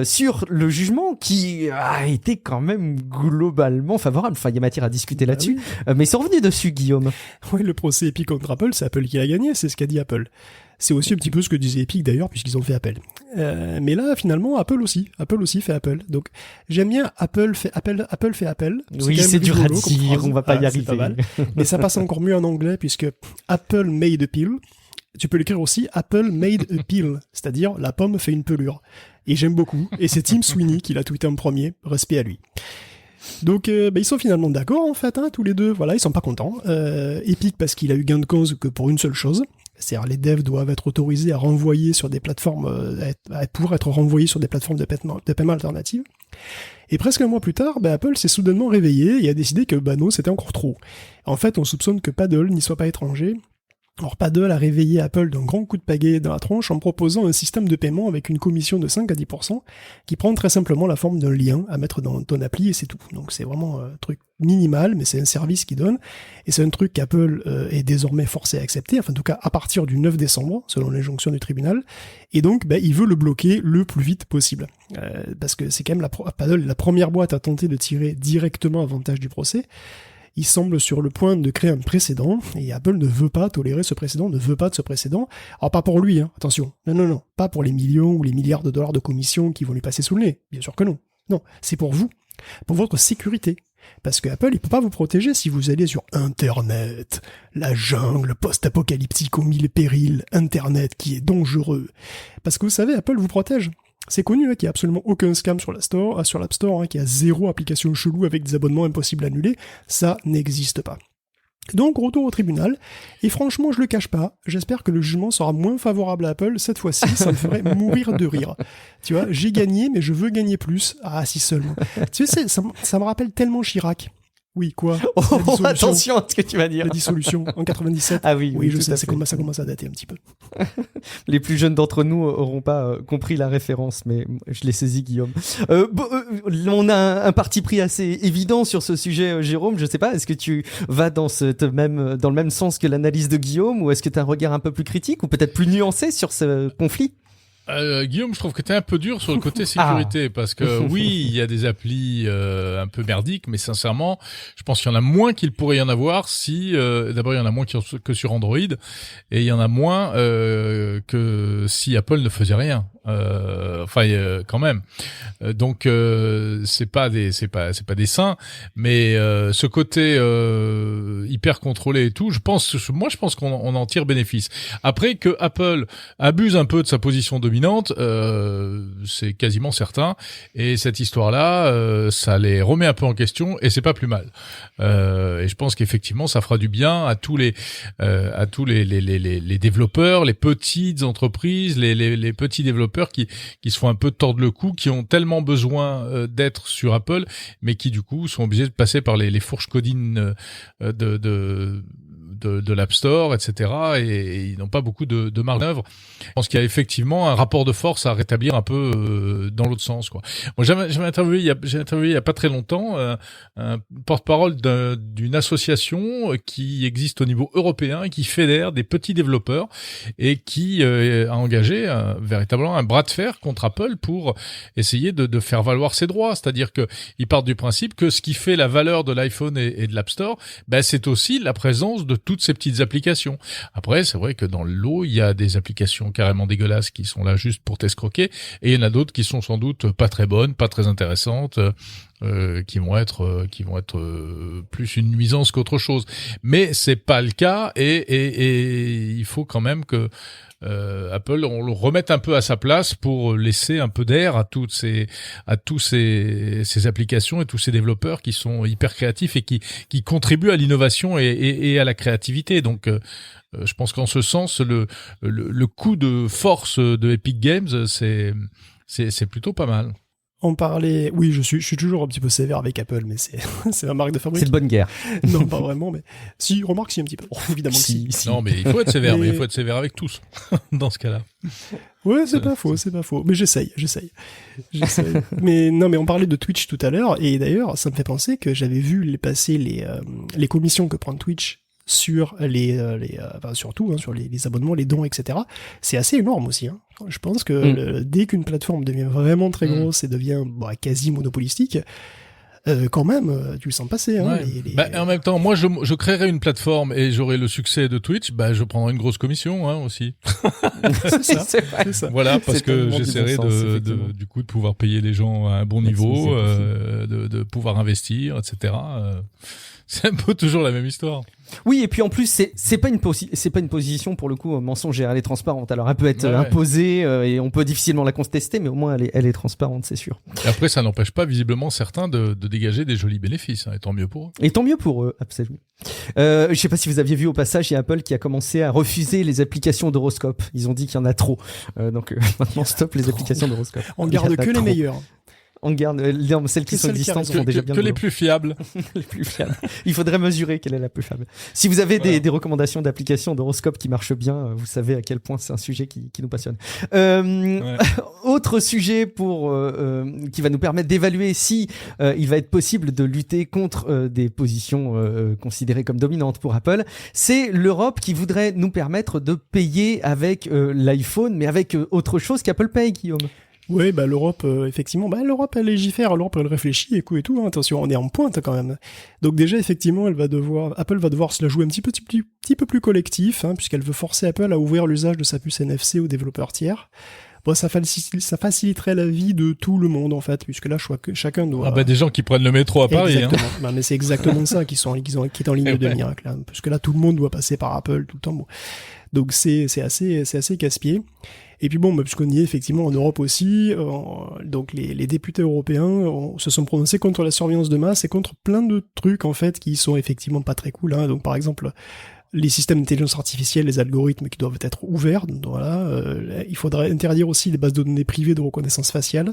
sur le jugement qui a été quand même globalement favorable. Enfin, il y a matière à discuter là-dessus. Oui. Mais ils sont revenus dessus, Guillaume. Oui, le procès Epic contre Apple, c'est Apple qui l'a gagné, c'est ce qu'a dit Apple. C'est aussi un petit peu ce que disait Epic d'ailleurs, puisqu'ils ont fait Apple. Mais là, finalement, Apple aussi fait Apple. Donc, j'aime bien Apple fait Apple. Oui, c'est dur à dire, on va pas y arriver. Pas mal. Mais ça passe encore mieux en anglais, puisque Apple made a pill. Tu peux l'écrire aussi Apple made a pill, c'est-à-dire la pomme fait une pelure. Et j'aime beaucoup. Et c'est Tim Sweeney qui l'a tweeté en premier. Respect à lui. Donc, ils sont finalement d'accord, en fait, hein, tous les deux. Voilà, ils sont pas contents. Epic parce qu'il a eu gain de cause que pour une seule chose. C'est-à-dire, les devs doivent être autorisés à renvoyer sur des plateformes, pour être renvoyés sur des plateformes de paiement alternatives. Et presque un mois plus tard, Apple s'est soudainement réveillé et a décidé que, non, c'était encore trop. En fait, on soupçonne que Paddle n'y soit pas étranger. Alors Paddle a réveillé Apple d'un grand coup de pagaie dans la tronche en proposant un système de paiement avec une commission de 5 à 10% qui prend très simplement la forme d'un lien à mettre dans ton appli et c'est tout. Donc c'est vraiment un truc minimal, mais c'est un service qu'il donne et c'est un truc qu'Apple est désormais forcé à accepter, enfin en tout cas à partir du 9 décembre, selon l'injonction du tribunal, et donc il veut le bloquer le plus vite possible. Parce que c'est quand même Paddle, la première boîte à tenter de tirer directement avantage du procès. Il semble sur le point de créer un précédent, et Apple ne veut pas tolérer ce précédent, ne veut pas de ce précédent. Alors pas pour lui, hein, attention. Non, pas pour les millions ou les milliards de dollars de commissions qui vont lui passer sous le nez. Bien sûr que non. Non, c'est pour vous, pour votre sécurité. Parce que Apple, il peut pas vous protéger si vous allez sur Internet, la jungle post-apocalyptique aux mille périls, Internet qui est dangereux. Parce que vous savez, Apple vous protège. C'est connu qu'il n'y a absolument aucun scam sur l'App Store, qu'il y a 0 application chelou avec des abonnements impossibles à annuler. Ça n'existe pas. Donc, retour au tribunal. Et franchement, je le cache pas. J'espère que le jugement sera moins favorable à Apple cette fois-ci. Ça me ferait mourir de rire. Tu vois, j'ai gagné, mais je veux gagner plus. Ah, si seulement. Tu sais, ça me rappelle tellement Chirac. Oui, quoi? Oh, attention à ce que tu vas dire. La dissolution en 97. Ah oui, je sais, ça commence à dater un petit peu. Les plus jeunes d'entre nous auront pas compris la référence, mais je l'ai saisi, Guillaume. On a un parti pris assez évident sur ce sujet, Jérôme. Je sais pas, est-ce que tu vas dans le même sens que l'analyse de Guillaume, ou est-ce que tu as un regard un peu plus critique, ou peut-être plus nuancé sur ce conflit? Guillaume, je trouve que t'es un peu dur sur le côté sécurité parce que oui, il y a des applis un peu merdiques, mais sincèrement, je pense qu'il y en a moins qu'il pourrait y en avoir si d'abord il y en a moins que sur Android et il y en a moins que si Apple ne faisait rien. Quand même. Donc c'est pas des saints, mais ce côté hyper contrôlé et tout, je pense qu'on en tire bénéfice. Après que Apple abuse un peu de sa position dominante, c'est quasiment certain. Et cette histoire-là, ça les remet un peu en question et c'est pas plus mal. Et je pense qu'effectivement, ça fera du bien à tous les développeurs, les petites entreprises, les petits développeurs qui se font un peu tordre le cou, qui ont tellement besoin d'être sur Apple, mais qui du coup sont obligés de passer par les fourches codines de l'App Store, etc. Et ils n'ont pas beaucoup de marge d'œuvre. Je pense qu'il y a effectivement un rapport de force à rétablir un peu dans l'autre sens, quoi. Moi, j'ai interviewé il y a pas très longtemps un porte-parole d'une association qui existe au niveau européen et qui fédère des petits développeurs et qui a engagé véritablement un bras de fer contre Apple pour essayer de faire valoir ses droits. C'est-à-dire que ils partent du principe que ce qui fait la valeur de l'iPhone et de l'App Store, c'est aussi la présence de toutes ces petites applications. Après, c'est vrai que dans le lot, il y a des applications carrément dégueulasses qui sont là juste pour t'escroquer, et il y en a d'autres qui sont sans doute pas très bonnes, pas très intéressantes, qui vont être plus une nuisance qu'autre chose. Mais c'est pas le cas, et il faut quand même que Apple, on le remette un peu à sa place pour laisser un peu d'air à tous ces applications et tous ces développeurs qui sont hyper créatifs et qui contribuent à l'innovation et à la créativité. Donc je pense qu'en ce sens, le coup de force de Epic Games, c'est plutôt pas mal. On parlait, oui, je suis toujours un petit peu sévère avec Apple, mais c'est ma marque de fabrique. C'est de bonne guerre. Non, pas vraiment, mais si, remarque, si un petit peu. Évidemment que si. Non, mais il faut être sévère, mais il faut être sévère avec tous, dans ce cas-là. Ouais, c'est pas faux. Mais j'essaye. Mais non, mais on parlait de Twitch tout à l'heure, et d'ailleurs, ça me fait penser que j'avais vu passer les commissions que prend Twitch sur surtout sur les abonnements, les dons, etc. C'est assez énorme aussi, hein. Je pense que dès qu'une plateforme devient vraiment très grosse et devient quasi monopolistique, quand même, tu le sens passer. Hein, ouais. En même temps, moi, je créerais une plateforme et j'aurais le succès de Twitch, je prendrais une grosse commission aussi. C'est ça. Voilà, parce que j'essaierai du coup de pouvoir payer les gens à un bon niveau, de pouvoir investir, etc. C'est un peu toujours la même histoire. Oui, et puis en plus, c'est pas une position pour le coup mensongère, elle est transparente. Alors elle peut être imposée et on peut difficilement la contester, mais au moins elle est transparente, c'est sûr. Et après, ça n'empêche pas visiblement certains de dégager des jolis bénéfices, et tant mieux pour eux. Et tant mieux pour eux, absolument. Je sais pas si vous aviez vu au passage, il y a Apple qui a commencé à refuser les applications d'horoscope. Ils ont dit qu'il y en a trop, donc maintenant stop les applications d'horoscope. On garde que les meilleurs. On garde celles qui sont existantes sont déjà bien que les plus fiables. Les plus fiables. Il faudrait mesurer quelle est la plus fiable. Si vous avez des recommandations d'applications d'horoscope qui marchent bien, vous savez à quel point c'est un sujet qui nous passionne. Autre sujet qui va nous permettre d'évaluer si il va être possible de lutter contre des positions considérées comme dominantes pour Apple, c'est l'Europe qui voudrait nous permettre de payer avec l'iPhone, mais avec autre chose qu'Apple Pay, Guillaume. Oui, l'Europe, effectivement, l'Europe, elle légifère, l'Europe, elle réfléchit et tout, hein, attention, on est en pointe quand même. Donc déjà, effectivement, Apple va devoir se la jouer un petit peu plus collectif, hein, puisqu'elle veut forcer Apple à ouvrir l'usage de sa puce NFC aux développeurs tiers. Bon, ça faciliterait la vie de tout le monde, en fait, puisque là, chacun doit... des gens qui prennent le métro à Paris, exactement. Hein. Mais c'est exactement ça qui est en ligne de miracle, là, puisque là, tout le monde doit passer par Apple tout le temps. Bon. Donc c'est assez casse-pied. Et puis puisqu'on y est effectivement en Europe aussi, donc les députés européens se sont prononcés contre la surveillance de masse et contre plein de trucs en fait qui sont effectivement pas très cool. Hein. Donc par exemple, les systèmes d'intelligence artificielle, les algorithmes qui doivent être ouverts. Voilà, il faudrait interdire aussi les bases de données privées de reconnaissance faciale,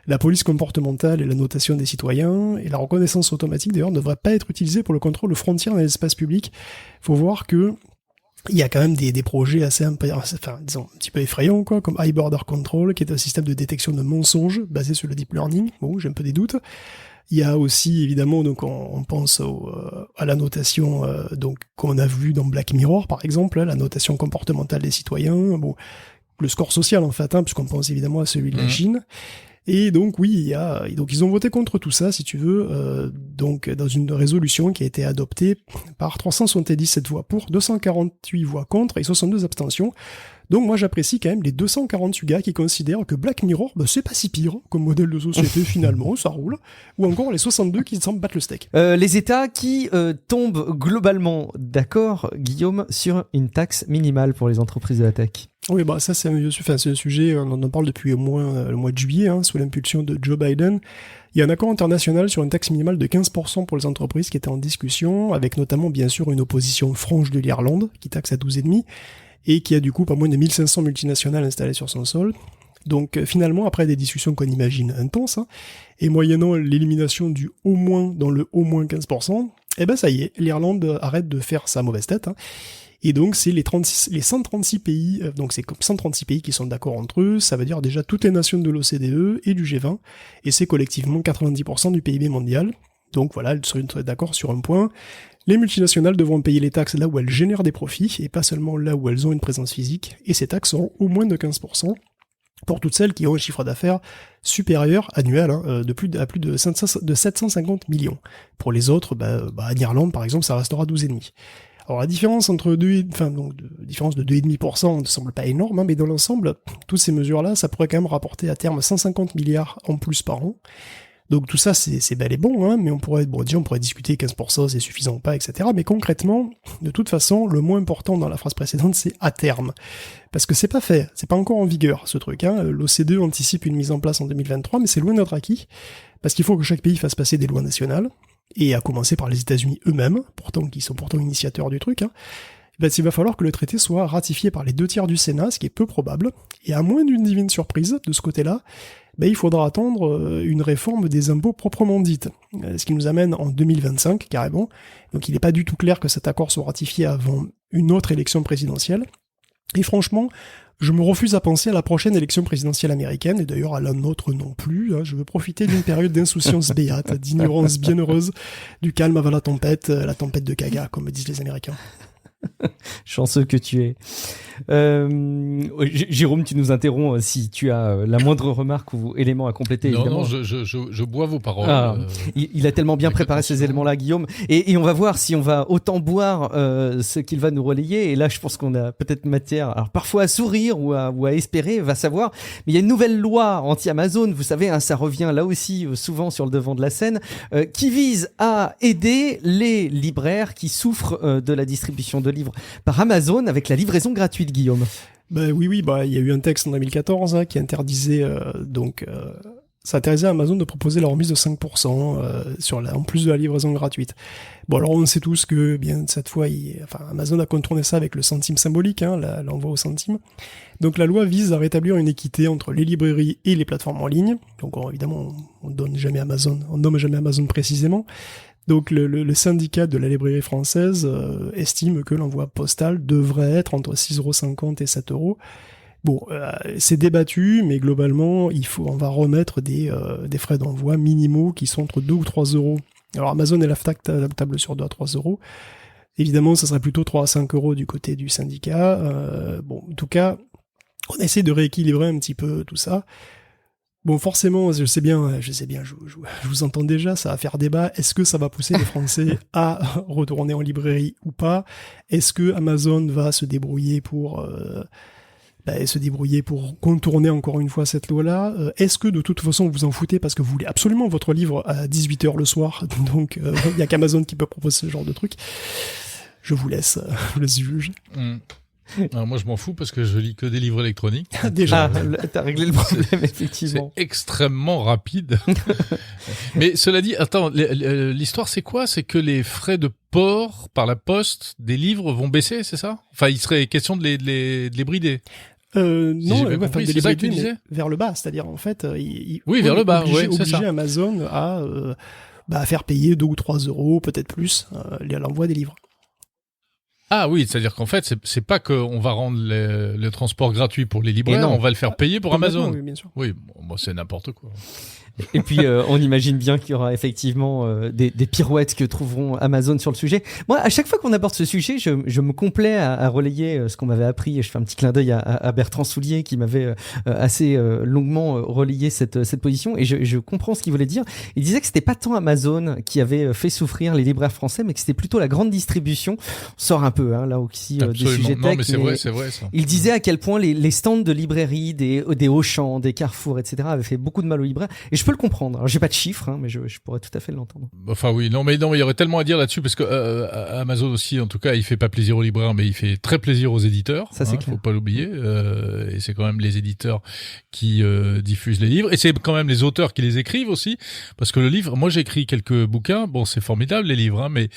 la police comportementale et la notation des citoyens, et la reconnaissance automatique d'ailleurs ne devrait pas être utilisée pour le contrôle de frontières dans l'espace public. Faut voir que il y a quand même des projets assez, disons, un petit peu effrayants, quoi, comme High Border Control, qui est un système de détection de mensonges basé sur le deep learning. Bon, j'ai un peu des doutes. Il y a aussi, évidemment, donc, on pense à la notation, donc, qu'on a vu dans Black Mirror, par exemple, la notation comportementale des citoyens. Bon, le score social en fait, puisqu'on pense évidemment à celui de la Chine. Et donc oui, donc ils ont voté contre tout ça, si tu veux, donc dans une résolution qui a été adoptée par 377 voix pour, 248 voix contre et 62 abstentions. Donc moi j'apprécie quand même les 248 gars qui considèrent que Black Mirror, c'est pas si pire comme modèle de société finalement, ça roule. Ou encore les 62 qui semblent battre le steak. Les États qui tombent globalement d'accord, Guillaume, sur une taxe minimale pour les entreprises de la tech. Oui, ça c'est un sujet, on en parle depuis au moins le mois de juillet, sous l'impulsion de Joe Biden. Il y a un accord international sur une taxe minimale de 15% pour les entreprises qui était en discussion, avec notamment bien sûr une opposition franche de l'Irlande, qui taxe à 12,5%, et qui a du coup pas moins de 1500 multinationales installées sur son sol. Donc finalement, après des discussions qu'on imagine intenses, et moyennant l'élimination du au moins dans le au moins 15%, ça y est, l'Irlande arrête de faire sa mauvaise tête, Et donc c'est les 136 pays, donc c'est comme 136 pays qui sont d'accord entre eux, ça veut dire déjà toutes les nations de l'OCDE et du G20, et c'est collectivement 90% du PIB mondial. Donc voilà, elles sont d'accord sur un point. Les multinationales devront payer les taxes là où elles génèrent des profits, et pas seulement là où elles ont une présence physique, et ces taxes seront au moins de 15%, pour toutes celles qui ont un chiffre d'affaires supérieur annuel à plus de 750 millions. Pour les autres, en Irlande par exemple, ça restera 12,5%. Alors la différence entre différence de 2,5% ne semble pas énorme, mais dans l'ensemble, toutes ces mesures-là, ça pourrait quand même rapporter à terme 150 milliards en plus par an. Donc tout ça, c'est bel et bon, mais on pourrait discuter 15%, c'est suffisant ou pas, etc. Mais concrètement, de toute façon, le moins important dans la phrase précédente, c'est à terme. Parce que c'est pas fait, c'est pas encore en vigueur, ce truc. L'OCDE anticipe une mise en place en 2023, mais c'est loin d'être acquis, parce qu'il faut que chaque pays fasse passer des lois nationales, et à commencer par les États-Unis eux-mêmes, qui sont pourtant initiateurs du truc. Il va falloir que le traité soit ratifié par les 2/3 du Sénat, ce qui est peu probable, et à moins d'une divine surprise de ce côté-là, il faudra attendre une réforme des impôts proprement dite, ce qui nous amène en 2025 carrément, donc il n'est pas du tout clair que cet accord soit ratifié avant une autre élection présidentielle, et franchement, je me refuse à penser à la prochaine élection présidentielle américaine, et d'ailleurs à la nôtre non plus, je veux profiter d'une période d'insouciance béate, d'ignorance bienheureuse, du calme avant la tempête de caga, comme disent les Américains. Chanceux que tu es. Jérôme, tu nous interromps si tu as la moindre remarque ou élément à compléter. Non, je bois vos paroles. Il a tellement bien préparé ces éléments-là, Guillaume. Et on va voir si on va autant boire ce qu'il va nous relayer. Et là, je pense qu'on a peut-être matière, alors parfois à sourire ou à espérer, va savoir. Mais il y a une nouvelle loi anti-Amazon, vous savez, ça revient là aussi souvent sur le devant de la scène, qui vise à aider les libraires qui souffrent de la distribution de livres par Amazon avec la livraison gratuite, Guillaume. Oui, il y a eu un texte en 2014 qui interdisait ça interdisait à Amazon de proposer la remise de 5% en plus de la livraison gratuite. Bon, alors on sait tous que cette fois, Amazon a contourné ça avec le centime symbolique, l'envoi au centime. Donc la loi vise à rétablir une équité entre les librairies et les plateformes en ligne. Donc évidemment, on nomme jamais Amazon précisément. Donc le syndicat de la librairie française estime que l'envoi postal devrait être entre 6,50€ et 7€. Bon, c'est débattu, mais globalement, on va remettre des frais d'envoi minimaux qui sont entre 2 ou 3€. Alors Amazon et l'AFTAC table sur 2 à 3€. Évidemment, ça serait plutôt 3 à 5€ du côté du syndicat. En tout cas, on essaie de rééquilibrer un petit peu tout ça. Bon, forcément, je sais bien, je vous entends déjà, ça va faire débat. Est-ce que ça va pousser les Français à retourner en librairie ou pas? Est-ce que Amazon va se débrouiller pour contourner encore une fois cette loi-là? Est-ce que de toute façon vous en foutez parce que vous voulez absolument votre livre à 18h le soir, donc il y a qu'Amazon qui peut proposer ce genre de truc? Je vous laisse juger. Alors moi je m'en fous parce que je lis que des livres électroniques. Déjà, t'as réglé le problème, effectivement. C'est extrêmement rapide. Mais cela dit, attends, l'histoire c'est quoi? C'est que les frais de port par la poste des livres vont baisser, c'est ça? Enfin, il serait question de les brider. Non, c'est ça que tu disais? Vers le bas, c'est-à-dire en fait, vers le bas, c'est ça. Amazon à faire payer 2 ou 3€, peut-être plus, l'envoi des livres. Ah oui, c'est-à-dire qu'en fait, c'est pas qu'on va rendre le transport gratuit pour les libraires, on va le faire payer pour Amazon. Oui, bien sûr. Oui, bon, c'est n'importe quoi. Et puis on imagine bien qu'il y aura effectivement des pirouettes que trouveront Amazon sur le sujet. Moi, à chaque fois qu'on aborde ce sujet, je me complais à relayer ce qu'on m'avait appris. Je fais un petit clin d'œil à Bertrand Soulier qui m'avait assez longuement relayé cette position, et je comprends ce qu'il voulait dire. Il disait que c'était pas tant Amazon qui avait fait souffrir les libraires français, mais que c'était plutôt la grande distribution. On sort un peu là aussi des sujets tech. Non, mais c'est vrai ça. Il disait à quel point les stands de librairie, des Auchan, des Carrefour, etc. avaient fait beaucoup de mal aux libraires. Et je peux le comprendre. Alors j'ai pas de chiffres, mais je pourrais tout à fait l'entendre. Enfin oui, non mais il y aurait tellement à dire là-dessus, parce que Amazon aussi, en tout cas, il fait pas plaisir aux libraires, mais il fait très plaisir aux éditeurs. Ça c'est clair. Faut pas l'oublier. Et c'est quand même les éditeurs qui diffusent les livres, et c'est quand même les auteurs qui les écrivent aussi, parce que le livre, moi j'ai écrit quelques bouquins. Bon, c'est formidable les livres, mais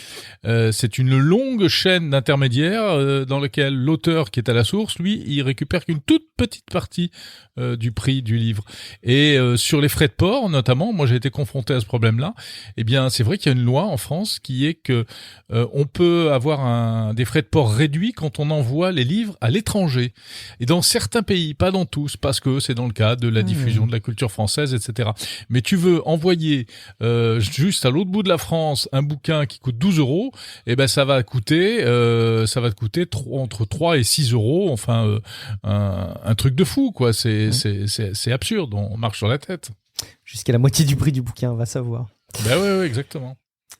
c'est une longue chaîne d'intermédiaires dans lequel l'auteur qui est à la source, lui, il récupère qu'une toute petite partie du prix du livre. Et sur les frais de port, notamment, moi j'ai été confronté à ce problème-là. Eh bien, c'est vrai qu'il y a une loi en France qui est que on peut avoir des frais de port réduits quand on envoie les livres à l'étranger. Et dans certains pays, pas dans tous, parce que c'est dans le cadre de la diffusion de la culture française, etc. Mais tu veux envoyer juste à l'autre bout de la France un bouquin qui coûte 12 €, eh ben ça va te coûter entre 3 et 6 €. Enfin, un truc de fou, quoi. C'est absurde. On marche sur la tête. Jusqu'à la moitié du prix du bouquin, on va savoir. Ben ouais, exactement.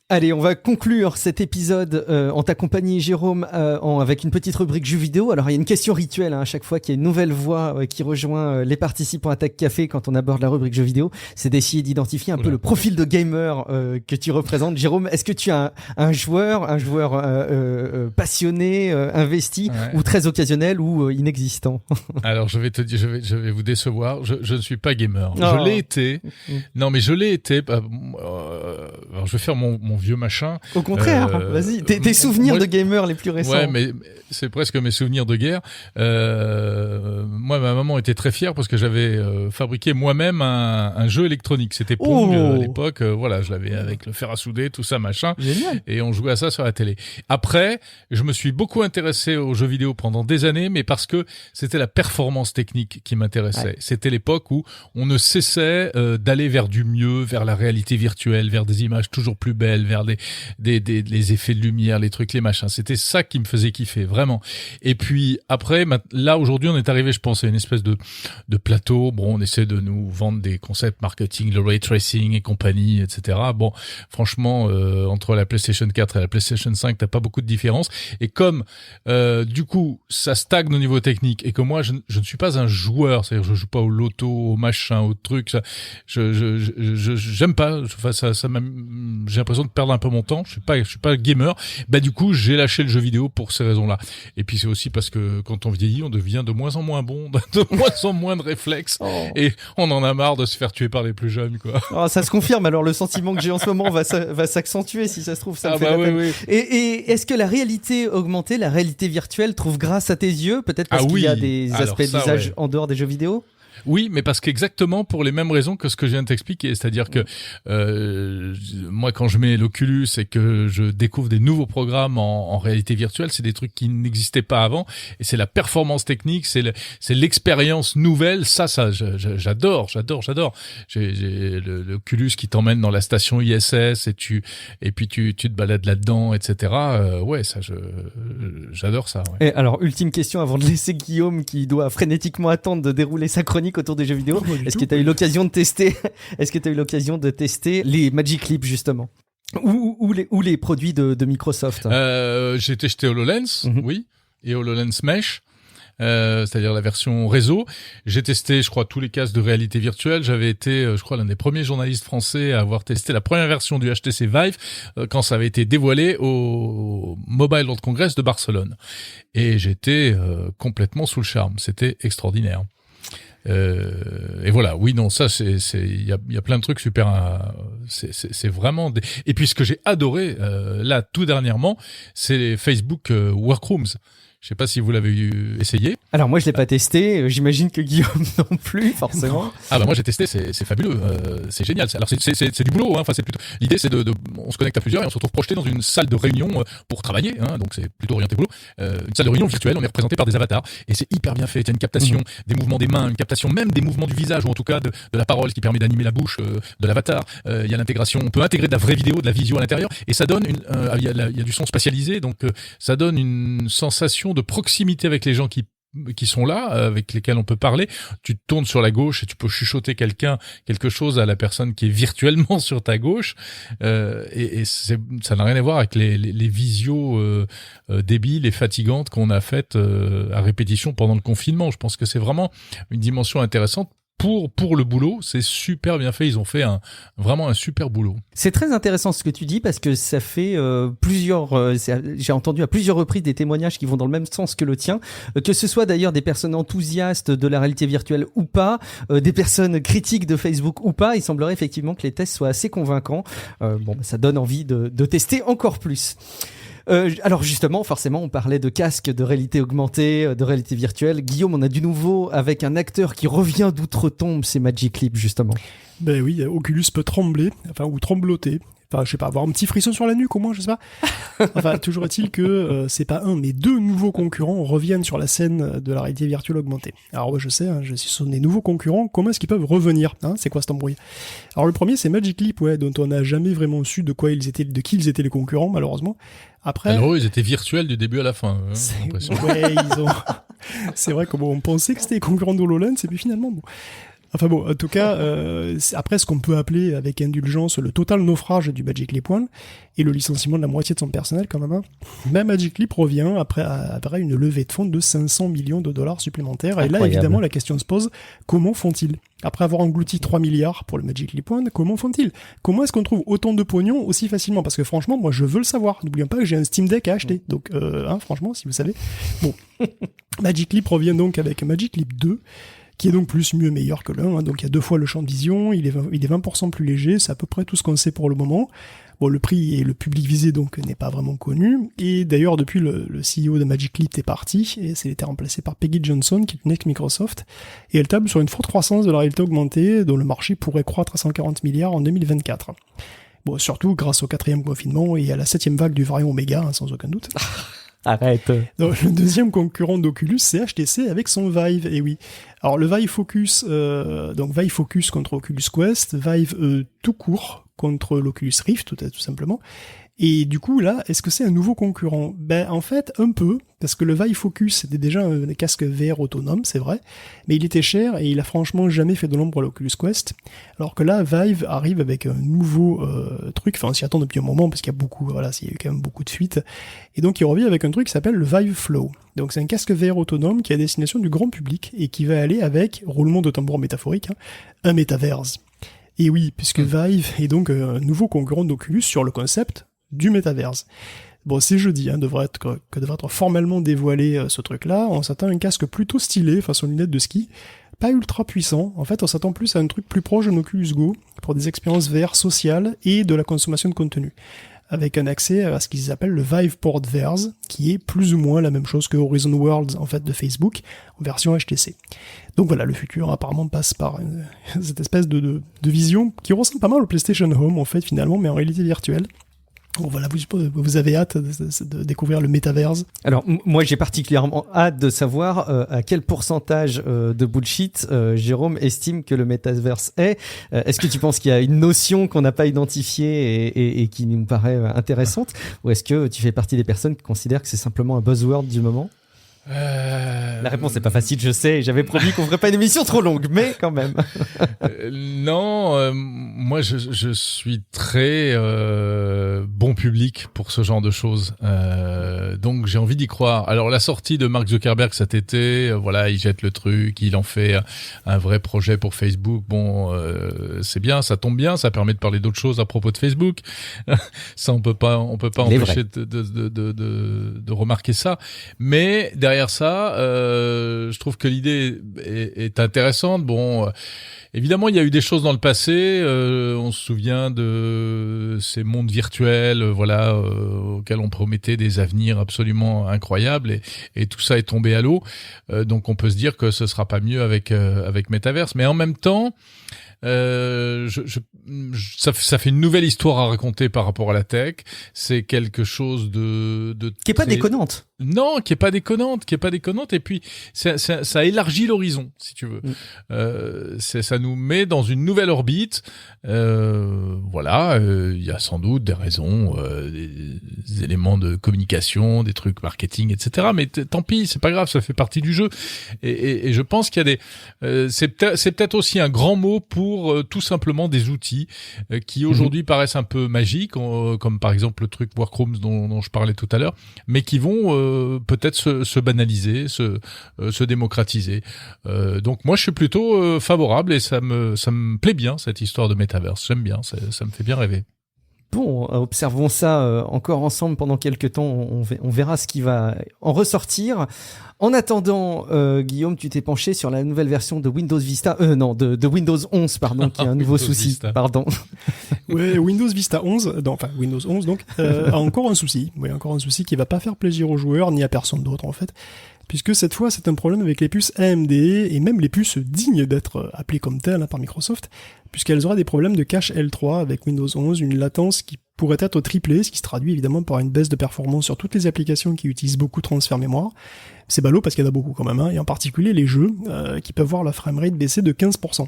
Allez, on va conclure cet épisode en ta compagnie, Jérôme, avec une petite rubrique jeux vidéo. Alors, il y a une question rituelle à chaque fois qu'il y a une nouvelle voix qui rejoint les participants à Tech Café quand on aborde la rubrique jeux vidéo. C'est d'essayer d'identifier un peu le profil de gamer que tu représentes. Jérôme, est-ce que tu as un joueur passionné, investi, ou très occasionnel, ou inexistant? Alors, je vais te dire, je vais vous décevoir. Je ne suis pas gamer. Je l'ai été. Non, mais je l'ai été. Alors, je vais faire mon vieux machin. Au contraire, vas-y. Tes souvenirs de gamer les plus récents. Ouais, mais c'est presque mes souvenirs de guerre. Moi, ma maman était très fière parce que j'avais fabriqué moi-même un jeu électronique. C'était Pong à l'époque. Voilà, je l'avais avec le fer à souder, tout ça, machin. Génial. Et on jouait à ça sur la télé. Après, je me suis beaucoup intéressé aux jeux vidéo pendant des années, mais parce que c'était la performance technique qui m'intéressait. Ouais. C'était l'époque où on ne cessait d'aller vers du mieux, vers la réalité virtuelle, vers des images toujours plus belles, vers les effets de lumière, les trucs, les machins. C'était ça qui me faisait kiffer, vraiment. Et puis après, là aujourd'hui, on est arrivé, je pense, à une espèce de plateau. Bon, on essaie de nous vendre des concepts marketing, le ray tracing et compagnie, etc. Bon, franchement, entre la PlayStation 4 et la PlayStation 5, t'as pas beaucoup de différence. Et comme du coup, ça stagne au niveau technique et que moi, je ne suis pas un joueur, c'est-à-dire je joue pas au loto, au machin, au truc. Ça, j'aime pas. Enfin, ça j'ai l'impression de perdre un peu mon temps. Je suis pas gamer. Bah du coup, j'ai lâché le jeu vidéo pour ces raisons-là. Et puis c'est aussi parce que quand on vieillit, on devient de moins en moins bon, de moins en moins de réflexes, et on en a marre de se faire tuer par les plus jeunes, quoi. Oh, ça se confirme. Alors le sentiment que j'ai en ce moment va s'accentuer si ça se trouve. Ça me fait la peine. Oui. Et est-ce que la réalité augmentée, la réalité virtuelle, trouve grâce à tes yeux, peut-être parce qu'il y a des aspects d'usage en dehors des jeux vidéo? Oui, mais parce qu'exactement pour les mêmes raisons que ce que je viens de t'expliquer. C'est-à-dire que moi, quand je mets l'Oculus et que je découvre des nouveaux programmes en réalité virtuelle, c'est des trucs qui n'existaient pas avant. Et c'est la performance technique, c'est l'expérience nouvelle. Ça, j'adore. J'ai l'Oculus qui t'emmène dans la station ISS et puis tu te balades là-dedans, etc. Ouais, ça, j'adore ça. Ouais. Et alors, ultime question avant de laisser Guillaume qui doit frénétiquement attendre de dérouler sa chronique autour des jeux vidéo. Est-ce que tu as eu l'occasion de tester les Magic Leap justement, ou les produits de Microsoft? J'ai testé HoloLens, oui, et HoloLens Mesh. C'est-à-dire la version réseau. J'ai testé, je crois, tous les casques de réalité virtuelle. J'avais été, je crois, l'un des premiers journalistes français à avoir testé la première version du HTC Vive quand ça avait été dévoilé au Mobile World Congress de Barcelone. Et j'étais complètement sous le charme. C'était extraordinaire. Et voilà, oui, non, ça, il y a plein de trucs super, c'est vraiment et puis ce que j'ai adoré, là, tout dernièrement, c'est les Facebook Workrooms. Je sais pas si vous l'avez essayé. Alors moi je l'ai pas testé, j'imagine que Guillaume non plus forcément. Ah bah moi j'ai testé, c'est fabuleux, c'est génial. Alors c'est du boulot, hein. Enfin c'est plutôt l'idée, c'est on se connecte à plusieurs et on se retrouve projeté dans une salle de réunion pour travailler, hein. Donc c'est plutôt orienté boulot. Une salle de réunion virtuelle, on est représenté par des avatars et c'est hyper bien fait. Il y a une captation des mouvements des mains, une captation même des mouvements du visage ou en tout cas de la parole, ce qui permet d'animer la bouche de l'avatar. Il y a l'intégration, on peut intégrer de la vraie vidéo, de la visio à l'intérieur et ça donne il y a du son spatialisé, donc ça donne une sensation de proximité avec les gens qui sont là, avec lesquels on peut parler. Tu te tournes sur la gauche et tu peux chuchoter quelque chose à la personne qui est virtuellement sur ta gauche. Et ça n'a rien à voir avec les visios débiles et fatigantes qu'on a faites à répétition pendant le confinement. Je pense que c'est vraiment une dimension intéressante. Pour le boulot, c'est super bien fait. Ils ont fait vraiment un super boulot. C'est très intéressant ce que tu dis parce que ça fait j'ai entendu à plusieurs reprises des témoignages qui vont dans le même sens que le tien, que ce soit d'ailleurs des personnes enthousiastes de la réalité virtuelle ou pas, des personnes critiques de Facebook ou pas. Il semblerait effectivement que les tests soient assez convaincants. Ça donne envie de tester encore plus. Alors justement, forcément, on parlait de casques, de réalité augmentée, de réalité virtuelle. Guillaume, on a du nouveau avec un acteur qui revient d'outre-tombe, c'est Magic Leap, justement. Ben oui, Oculus peut trembler, ou trembloter. Enfin, je sais pas, avoir un petit frisson sur la nuque au moins, je sais pas. Enfin, toujours est-il que c'est pas un, mais deux nouveaux concurrents reviennent sur la scène de la réalité virtuelle augmentée. Alors ouais, je sais, je suis sur des nouveaux concurrents, comment est-ce qu'ils peuvent revenir, hein? C'est quoi cet embrouille? Alors le premier, c'est Magic Leap, dont on n'a jamais vraiment su de qui ils étaient les concurrents, malheureusement. Après, alors eux, ils étaient virtuels du début à la fin. C'est vrai qu'on pensait que c'était les concurrents d'HoloLens, et puis finalement, bon. Enfin bon, en tout cas, après ce qu'on peut appeler avec indulgence le total naufrage du Magic Leap 1 et le licenciement de la moitié de son personnel quand même, hein. Même Magic Leap revient après une levée de fonds de 500 millions de dollars supplémentaires. Incroyable. Et là, évidemment, la question se pose, comment font-ils? Après avoir englouti 3 milliards pour le Magic Leap 1, comment font-ils? Comment est-ce qu'on trouve autant de pognon aussi facilement? Parce que franchement, moi, je veux le savoir. N'oublions pas que j'ai un Steam Deck à acheter. Donc, franchement, si vous savez. Bon. Magic Leap revient donc avec Magic Leap 2. Qui est donc mieux, meilleur que l'un, hein. Donc il y a 2 fois le champ de vision, il est 20% plus léger, c'est à peu près tout ce qu'on sait pour le moment. Bon, le prix et le public visé donc n'est pas vraiment connu, et d'ailleurs depuis le CEO de Magic Leap est parti, et c'est été remplacé par Peggy Johnson, qui est une ex-Microsoft, et elle table sur une forte croissance de la réalité augmentée, dont le marché pourrait croître à 140 milliards en 2024. Bon, surtout grâce au 4e confinement et à la 7e vague du variant Oméga, hein, sans aucun doute. Arrête. Donc, le deuxième concurrent d'Oculus, c'est HTC avec son Vive, et oui. Alors le Vive Focus, donc Vive Focus contre Oculus Quest, Vive tout court contre l'Oculus Rift, tout simplement. Et du coup, là, est-ce que c'est un nouveau concurrent? Ben, en fait, un peu, parce que le Vive Focus c'était déjà un casque VR autonome, c'est vrai, mais il était cher et il a franchement jamais fait de l'ombre à l'Oculus Quest. Alors que là, Vive arrive avec un nouveau truc, enfin, on s'y attend depuis un moment, parce qu'il y a il y a eu quand même beaucoup de fuites. Et donc, il revient avec un truc qui s'appelle le Vive Flow. Donc, c'est un casque VR autonome qui est à destination du grand public et qui va aller avec, roulement de tambour métaphorique, un métaverse. Et oui, puisque Vive est donc un nouveau concurrent d'Oculus sur le concept du métaverse. Bon, c'est jeudi, devrait être formellement dévoilé ce truc-là. On s'attend à un casque plutôt stylé, façon lunettes de ski, pas ultra puissant. En fait, on s'attend plus à un truc plus proche d'un Oculus Go, pour des expériences VR sociales et de la consommation de contenu, avec un accès à ce qu'ils appellent le Viveport Verse, qui est plus ou moins la même chose que Horizon Worlds, en fait, de Facebook, en version HTC. Donc voilà, le futur apparemment passe par cette espèce de vision qui ressemble pas mal au PlayStation Home, en fait, finalement, mais en réalité virtuelle. Bon voilà, vous avez hâte de découvrir le métaverse. Alors moi j'ai particulièrement hâte de savoir à quel pourcentage de bullshit Jérôme estime que le métaverse est. Est-ce que tu penses qu'il y a une notion qu'on n'a pas identifiée et qui nous paraît intéressante, ou est-ce que tu fais partie des personnes qui considèrent que c'est simplement un buzzword du moment? La réponse n'est pas facile, je sais. J'avais promis qu'on ferait pas une émission trop longue, mais quand même. Non, moi je suis très bon public pour ce genre de choses. Donc j'ai envie d'y croire. Alors la sortie de Mark Zuckerberg cet été, voilà, il jette le truc, il en fait un vrai projet pour Facebook. Bon, c'est bien, ça tombe bien, ça permet de parler d'autres choses à propos de Facebook. Ça on peut pas empêcher de remarquer ça. Mais derrière derrière ça. Je trouve que l'idée est intéressante. Bon, évidemment, il y a eu des choses dans le passé. On se souvient de ces mondes virtuels, auxquels on promettait des avenirs absolument incroyables, et tout ça est tombé à l'eau. Donc, on peut se dire que ce sera pas mieux avec Metaverse. Mais en même temps, ça fait une nouvelle histoire à raconter par rapport à la tech. C'est quelque chose de qui est pas déconnante. Non, qui est pas déconnante. Et puis ça élargit l'horizon, si tu veux. Ça nous met dans une nouvelle orbite. Il y a sans doute des raisons, des éléments de communication, des trucs marketing, etc. Mais tant pis, c'est pas grave, ça fait partie du jeu. Et je pense qu'il y a c'est peut-être aussi un grand mot pour tout simplement des outils qui aujourd'hui paraissent un peu magiques, comme par exemple le truc Workrooms dont je parlais tout à l'heure, mais qui vont peut-être se banaliser, se démocratiser. Donc moi je suis plutôt favorable, et ça me plaît bien cette histoire de Metaverse. J'aime bien, ça me fait bien rêver. Bon, observons ça encore ensemble pendant quelques temps. On verra ce qui va en ressortir. En attendant, Guillaume, tu t'es penché sur la nouvelle version de Windows Vista, de Windows 11, pardon, qui a un nouveau souci. Vista. Pardon. Ouais, Windows Vista 11, Windows 11 donc, a encore un souci. Oui, encore un souci qui va pas faire plaisir aux joueurs ni à personne d'autre en fait. Puisque cette fois, c'est un problème avec les puces AMD, et même les puces dignes d'être appelées comme telles par Microsoft, puisqu'elles auraient des problèmes de cache L3 avec Windows 11, une latence qui pourrait être triplée, ce qui se traduit évidemment par une baisse de performance sur toutes les applications qui utilisent beaucoup de transfert mémoire. C'est ballot parce qu'il y en a beaucoup quand même, et en particulier les jeux, qui peuvent voir la framerate baisser de 15%.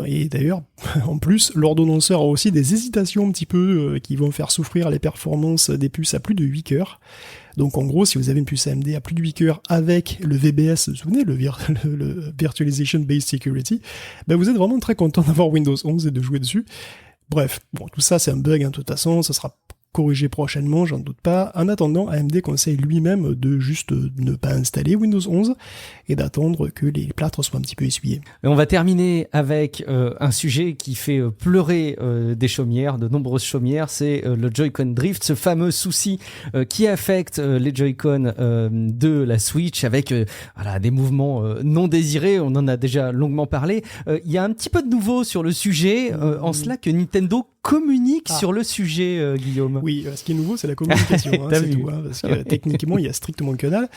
Et d'ailleurs, en plus, l'ordonnanceur a aussi des hésitations un petit peu qui vont faire souffrir les performances des puces à plus de 8 cœurs. Donc en gros, si vous avez une puce AMD à plus de 8 cœurs avec le VBS, vous vous souvenez, le Virtualization Based Security, vous êtes vraiment très content d'avoir Windows 11 et de jouer dessus. Bref, bon, tout ça c'est un bug, de toute façon, ça sera corrigé prochainement, j'en doute pas. En attendant, AMD conseille lui-même de juste ne pas installer Windows 11 et d'attendre que les plâtres soient un petit peu essuyés. Et on va terminer avec un sujet qui fait pleurer des chaumières, de nombreuses chaumières, c'est le Joy-Con Drift, ce fameux souci qui affecte les Joy-Con de la Switch avec des mouvements non désirés, on en a déjà longuement parlé. Il y a un petit peu de nouveau sur le sujet, en cela que Nintendo communique sur le sujet, Guillaume. Oui, ce qui est nouveau, c'est la communication, c'est tout, parce que techniquement, il y a strictement que dalle.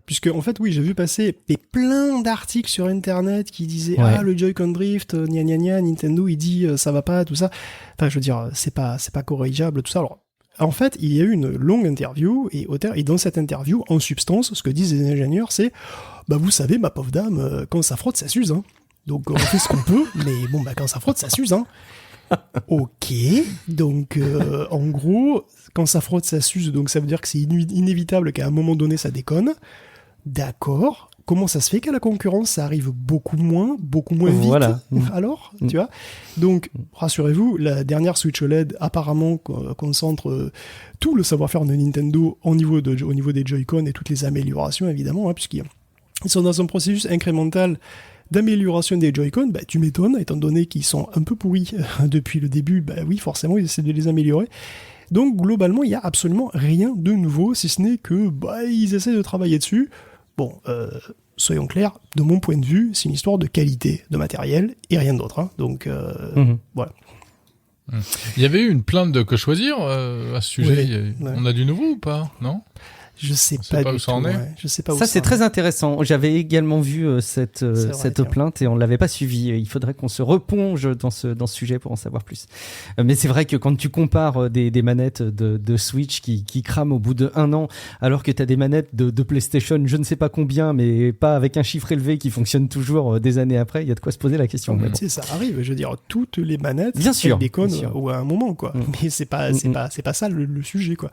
Puisque, en fait, oui, j'ai vu passer plein d'articles sur Internet qui disaient le Joy-Con Drift, gna gna gna, Nintendo, il dit ça va pas, tout ça. Enfin, je veux dire, c'est pas corrigeable, tout ça. Alors, en fait, il y a eu une longue interview, et dans cette interview, en substance, ce que disent les ingénieurs, c'est vous savez, ma pauvre dame, quand ça frotte, ça s'use, hein. Donc, on fait ce qu'on peut, mais bon, quand ça frotte, ça s'use, hein. Ok, donc en gros, quand ça frotte, ça s'use, donc ça veut dire que c'est inévitable qu'à un moment donné, ça déconne. D'accord. Comment ça se fait qu'à la concurrence, ça arrive beaucoup moins vite, voilà. Alors, tu vois. Donc, rassurez-vous, la dernière Switch OLED apparemment concentre tout le savoir-faire de Nintendo au niveau des Joy-Con et toutes les améliorations, évidemment, puisqu'ils sont dans un processus incrémental d'amélioration des Joy-Con. Tu m'étonnes, étant donné qu'ils sont un peu pourris depuis le début, oui, forcément, ils essaient de les améliorer. Donc, globalement, il n'y a absolument rien de nouveau, si ce n'est que, ils essaient de travailler dessus. Bon, soyons clairs, de mon point de vue, c'est une histoire de qualité de matériel et rien d'autre, hein. Donc, voilà. Il y avait eu une plainte de Que Choisir à ce sujet. Oui, on a du nouveau ou pas? Non? Je sais pas où ça en est. Je sais pas où ça c'est très intéressant. J'avais également vu cette plainte et on l'avait pas suivi. Il faudrait qu'on se replonge dans ce sujet pour en savoir plus. Mais c'est vrai que quand tu compares des manettes de Switch qui crament au bout de 1 an, alors que tu as des manettes de PlayStation, je ne sais pas combien, mais pas avec un chiffre élevé qui fonctionne toujours des années après, il y a de quoi se poser la question. Mais bon. Ça arrive. Je veux dire, toutes les manettes, bien sûr, déconnent à un moment, quoi. Mais c'est pas ça le sujet, quoi.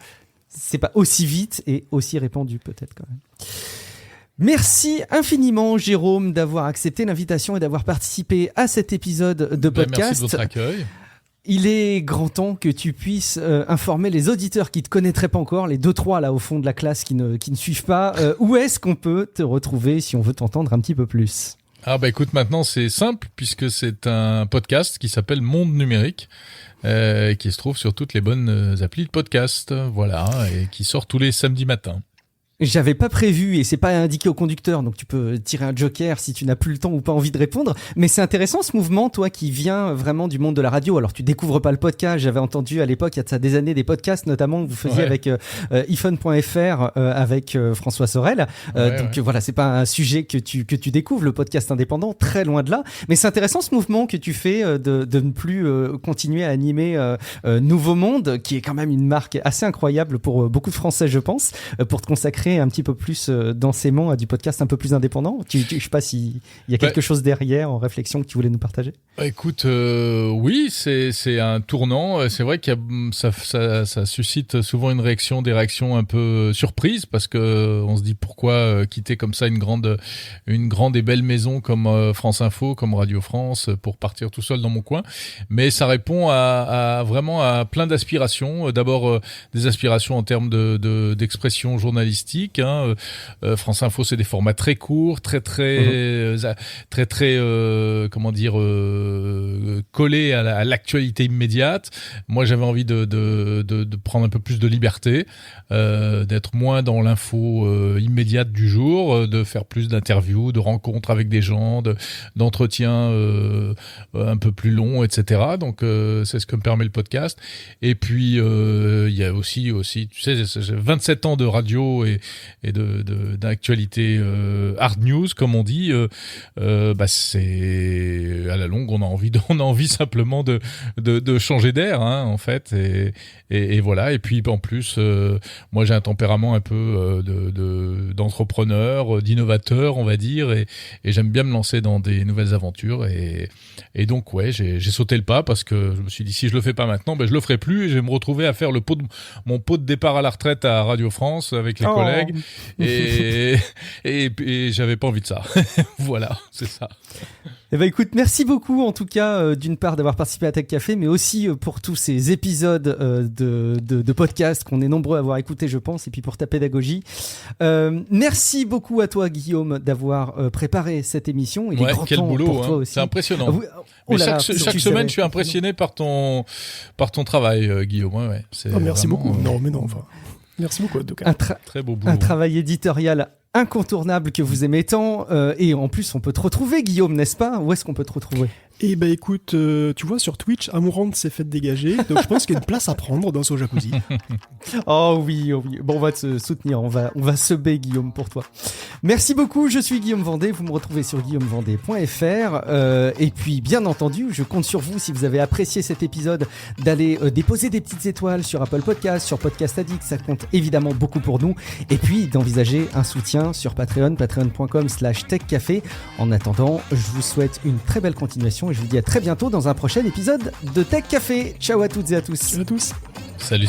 C'est pas aussi vite et aussi répandu peut-être quand même. Merci infiniment Jérôme d'avoir accepté l'invitation et d'avoir participé à cet épisode de podcast. Merci de votre accueil. Il est grand temps que tu puisses informer les auditeurs qui te connaîtraient pas encore, les 2-3 là au fond de la classe qui ne suivent pas, où est-ce qu'on peut te retrouver si on veut t'entendre un petit peu plus. Écoute, maintenant c'est simple puisque c'est un podcast qui s'appelle Monde Numérique, qui se trouve sur toutes les bonnes applis de podcast, voilà, et qui sort tous les samedis matins. J'avais pas prévu et c'est pas indiqué au conducteur, donc tu peux tirer un joker si tu n'as plus le temps ou pas envie de répondre. Mais c'est intéressant ce mouvement, toi qui viens vraiment du monde de la radio. Alors tu découvres pas le podcast. J'avais entendu à l'époque, il y a de ça des années, des podcasts notamment que vous faisiez avec iPhone.fr avec François Sorel. Voilà, c'est pas un sujet que tu découvres, le podcast indépendant, très loin de là. Mais c'est intéressant ce mouvement que tu fais de ne plus continuer à animer Nouveau Monde, qui est quand même une marque assez incroyable pour beaucoup de Français, je pense, pour te consacrer un petit peu plus densément à du podcast un peu plus indépendant. Je sais pas s'il y a quelque chose derrière en réflexion que tu voulais nous partager. Écoute, oui, c'est un tournant. C'est vrai que ça suscite souvent des réactions un peu surprises parce que on se dit pourquoi quitter comme ça une grande et belle maison comme France Info, comme Radio France pour partir tout seul dans mon coin. Mais ça répond vraiment à plein d'aspirations. D'abord des aspirations en termes d'expression journalistique. France Info, c'est des formats très courts, très collés à l'actualité immédiate. Moi, j'avais envie de prendre un peu plus de liberté, d'être moins dans l'info immédiate du jour, de faire plus d'interviews, de rencontres avec des gens, d'entretiens un peu plus longs, etc. Donc, c'est ce que me permet le podcast. Et puis, il y a aussi, tu sais, j'ai 27 ans de radio et d'actualité hard news, comme on dit. C'est à la longue, on a envie simplement de changer d'air, en fait, et voilà. Et puis en plus, moi j'ai un tempérament un peu d'entrepreneur, d'innovateur, on va dire, et j'aime bien me lancer dans des nouvelles aventures, et donc j'ai sauté le pas parce que je me suis dit si je le fais pas maintenant, je le ferai plus, et je vais me retrouver à faire mon pot de départ à la retraite à Radio France avec les collègues, et j'avais pas envie de ça. Voilà, c'est ça. Eh ben écoute, merci beaucoup en tout cas d'une part d'avoir participé à Tech Café, mais aussi pour tous ces épisodes de podcast qu'on est nombreux à avoir écouté, je pense, et puis pour ta pédagogie. Merci beaucoup à toi Guillaume d'avoir préparé cette émission. Il est grand quel temps boulot, pour toi aussi. C'est impressionnant. Mais chaque semaine, je suis impressionné par ton travail, Guillaume. Merci vraiment, beaucoup. Non, mais non, enfin. Merci beaucoup, en tout cas. Très beau boulot. Un travail éditorial incontournable que vous aimez tant, et en plus on peut te retrouver Guillaume, n'est-ce pas? Où est-ce qu'on peut te retrouver? Eh ben écoute, tu vois sur Twitch, Amourante s'est fait dégager, donc je pense qu'il y a une place à prendre dans son jacuzzi. Oh oui. Bon, on va te soutenir, on va seber Guillaume pour toi. Merci beaucoup, je suis Guillaume Vendée, vous me retrouvez sur guillaumevendée.fr, et puis bien entendu, je compte sur vous si vous avez apprécié cet épisode d'aller déposer des petites étoiles sur Apple Podcast, sur Podcast Addict, ça compte évidemment beaucoup pour nous, et puis d'envisager un soutien sur Patreon, patreon.com/techcafé. En attendant, je vous souhaite une très belle continuation et je vous dis à très bientôt dans un prochain épisode de Tech Café. Ciao à toutes et à tous. Ciao à tous. Salut.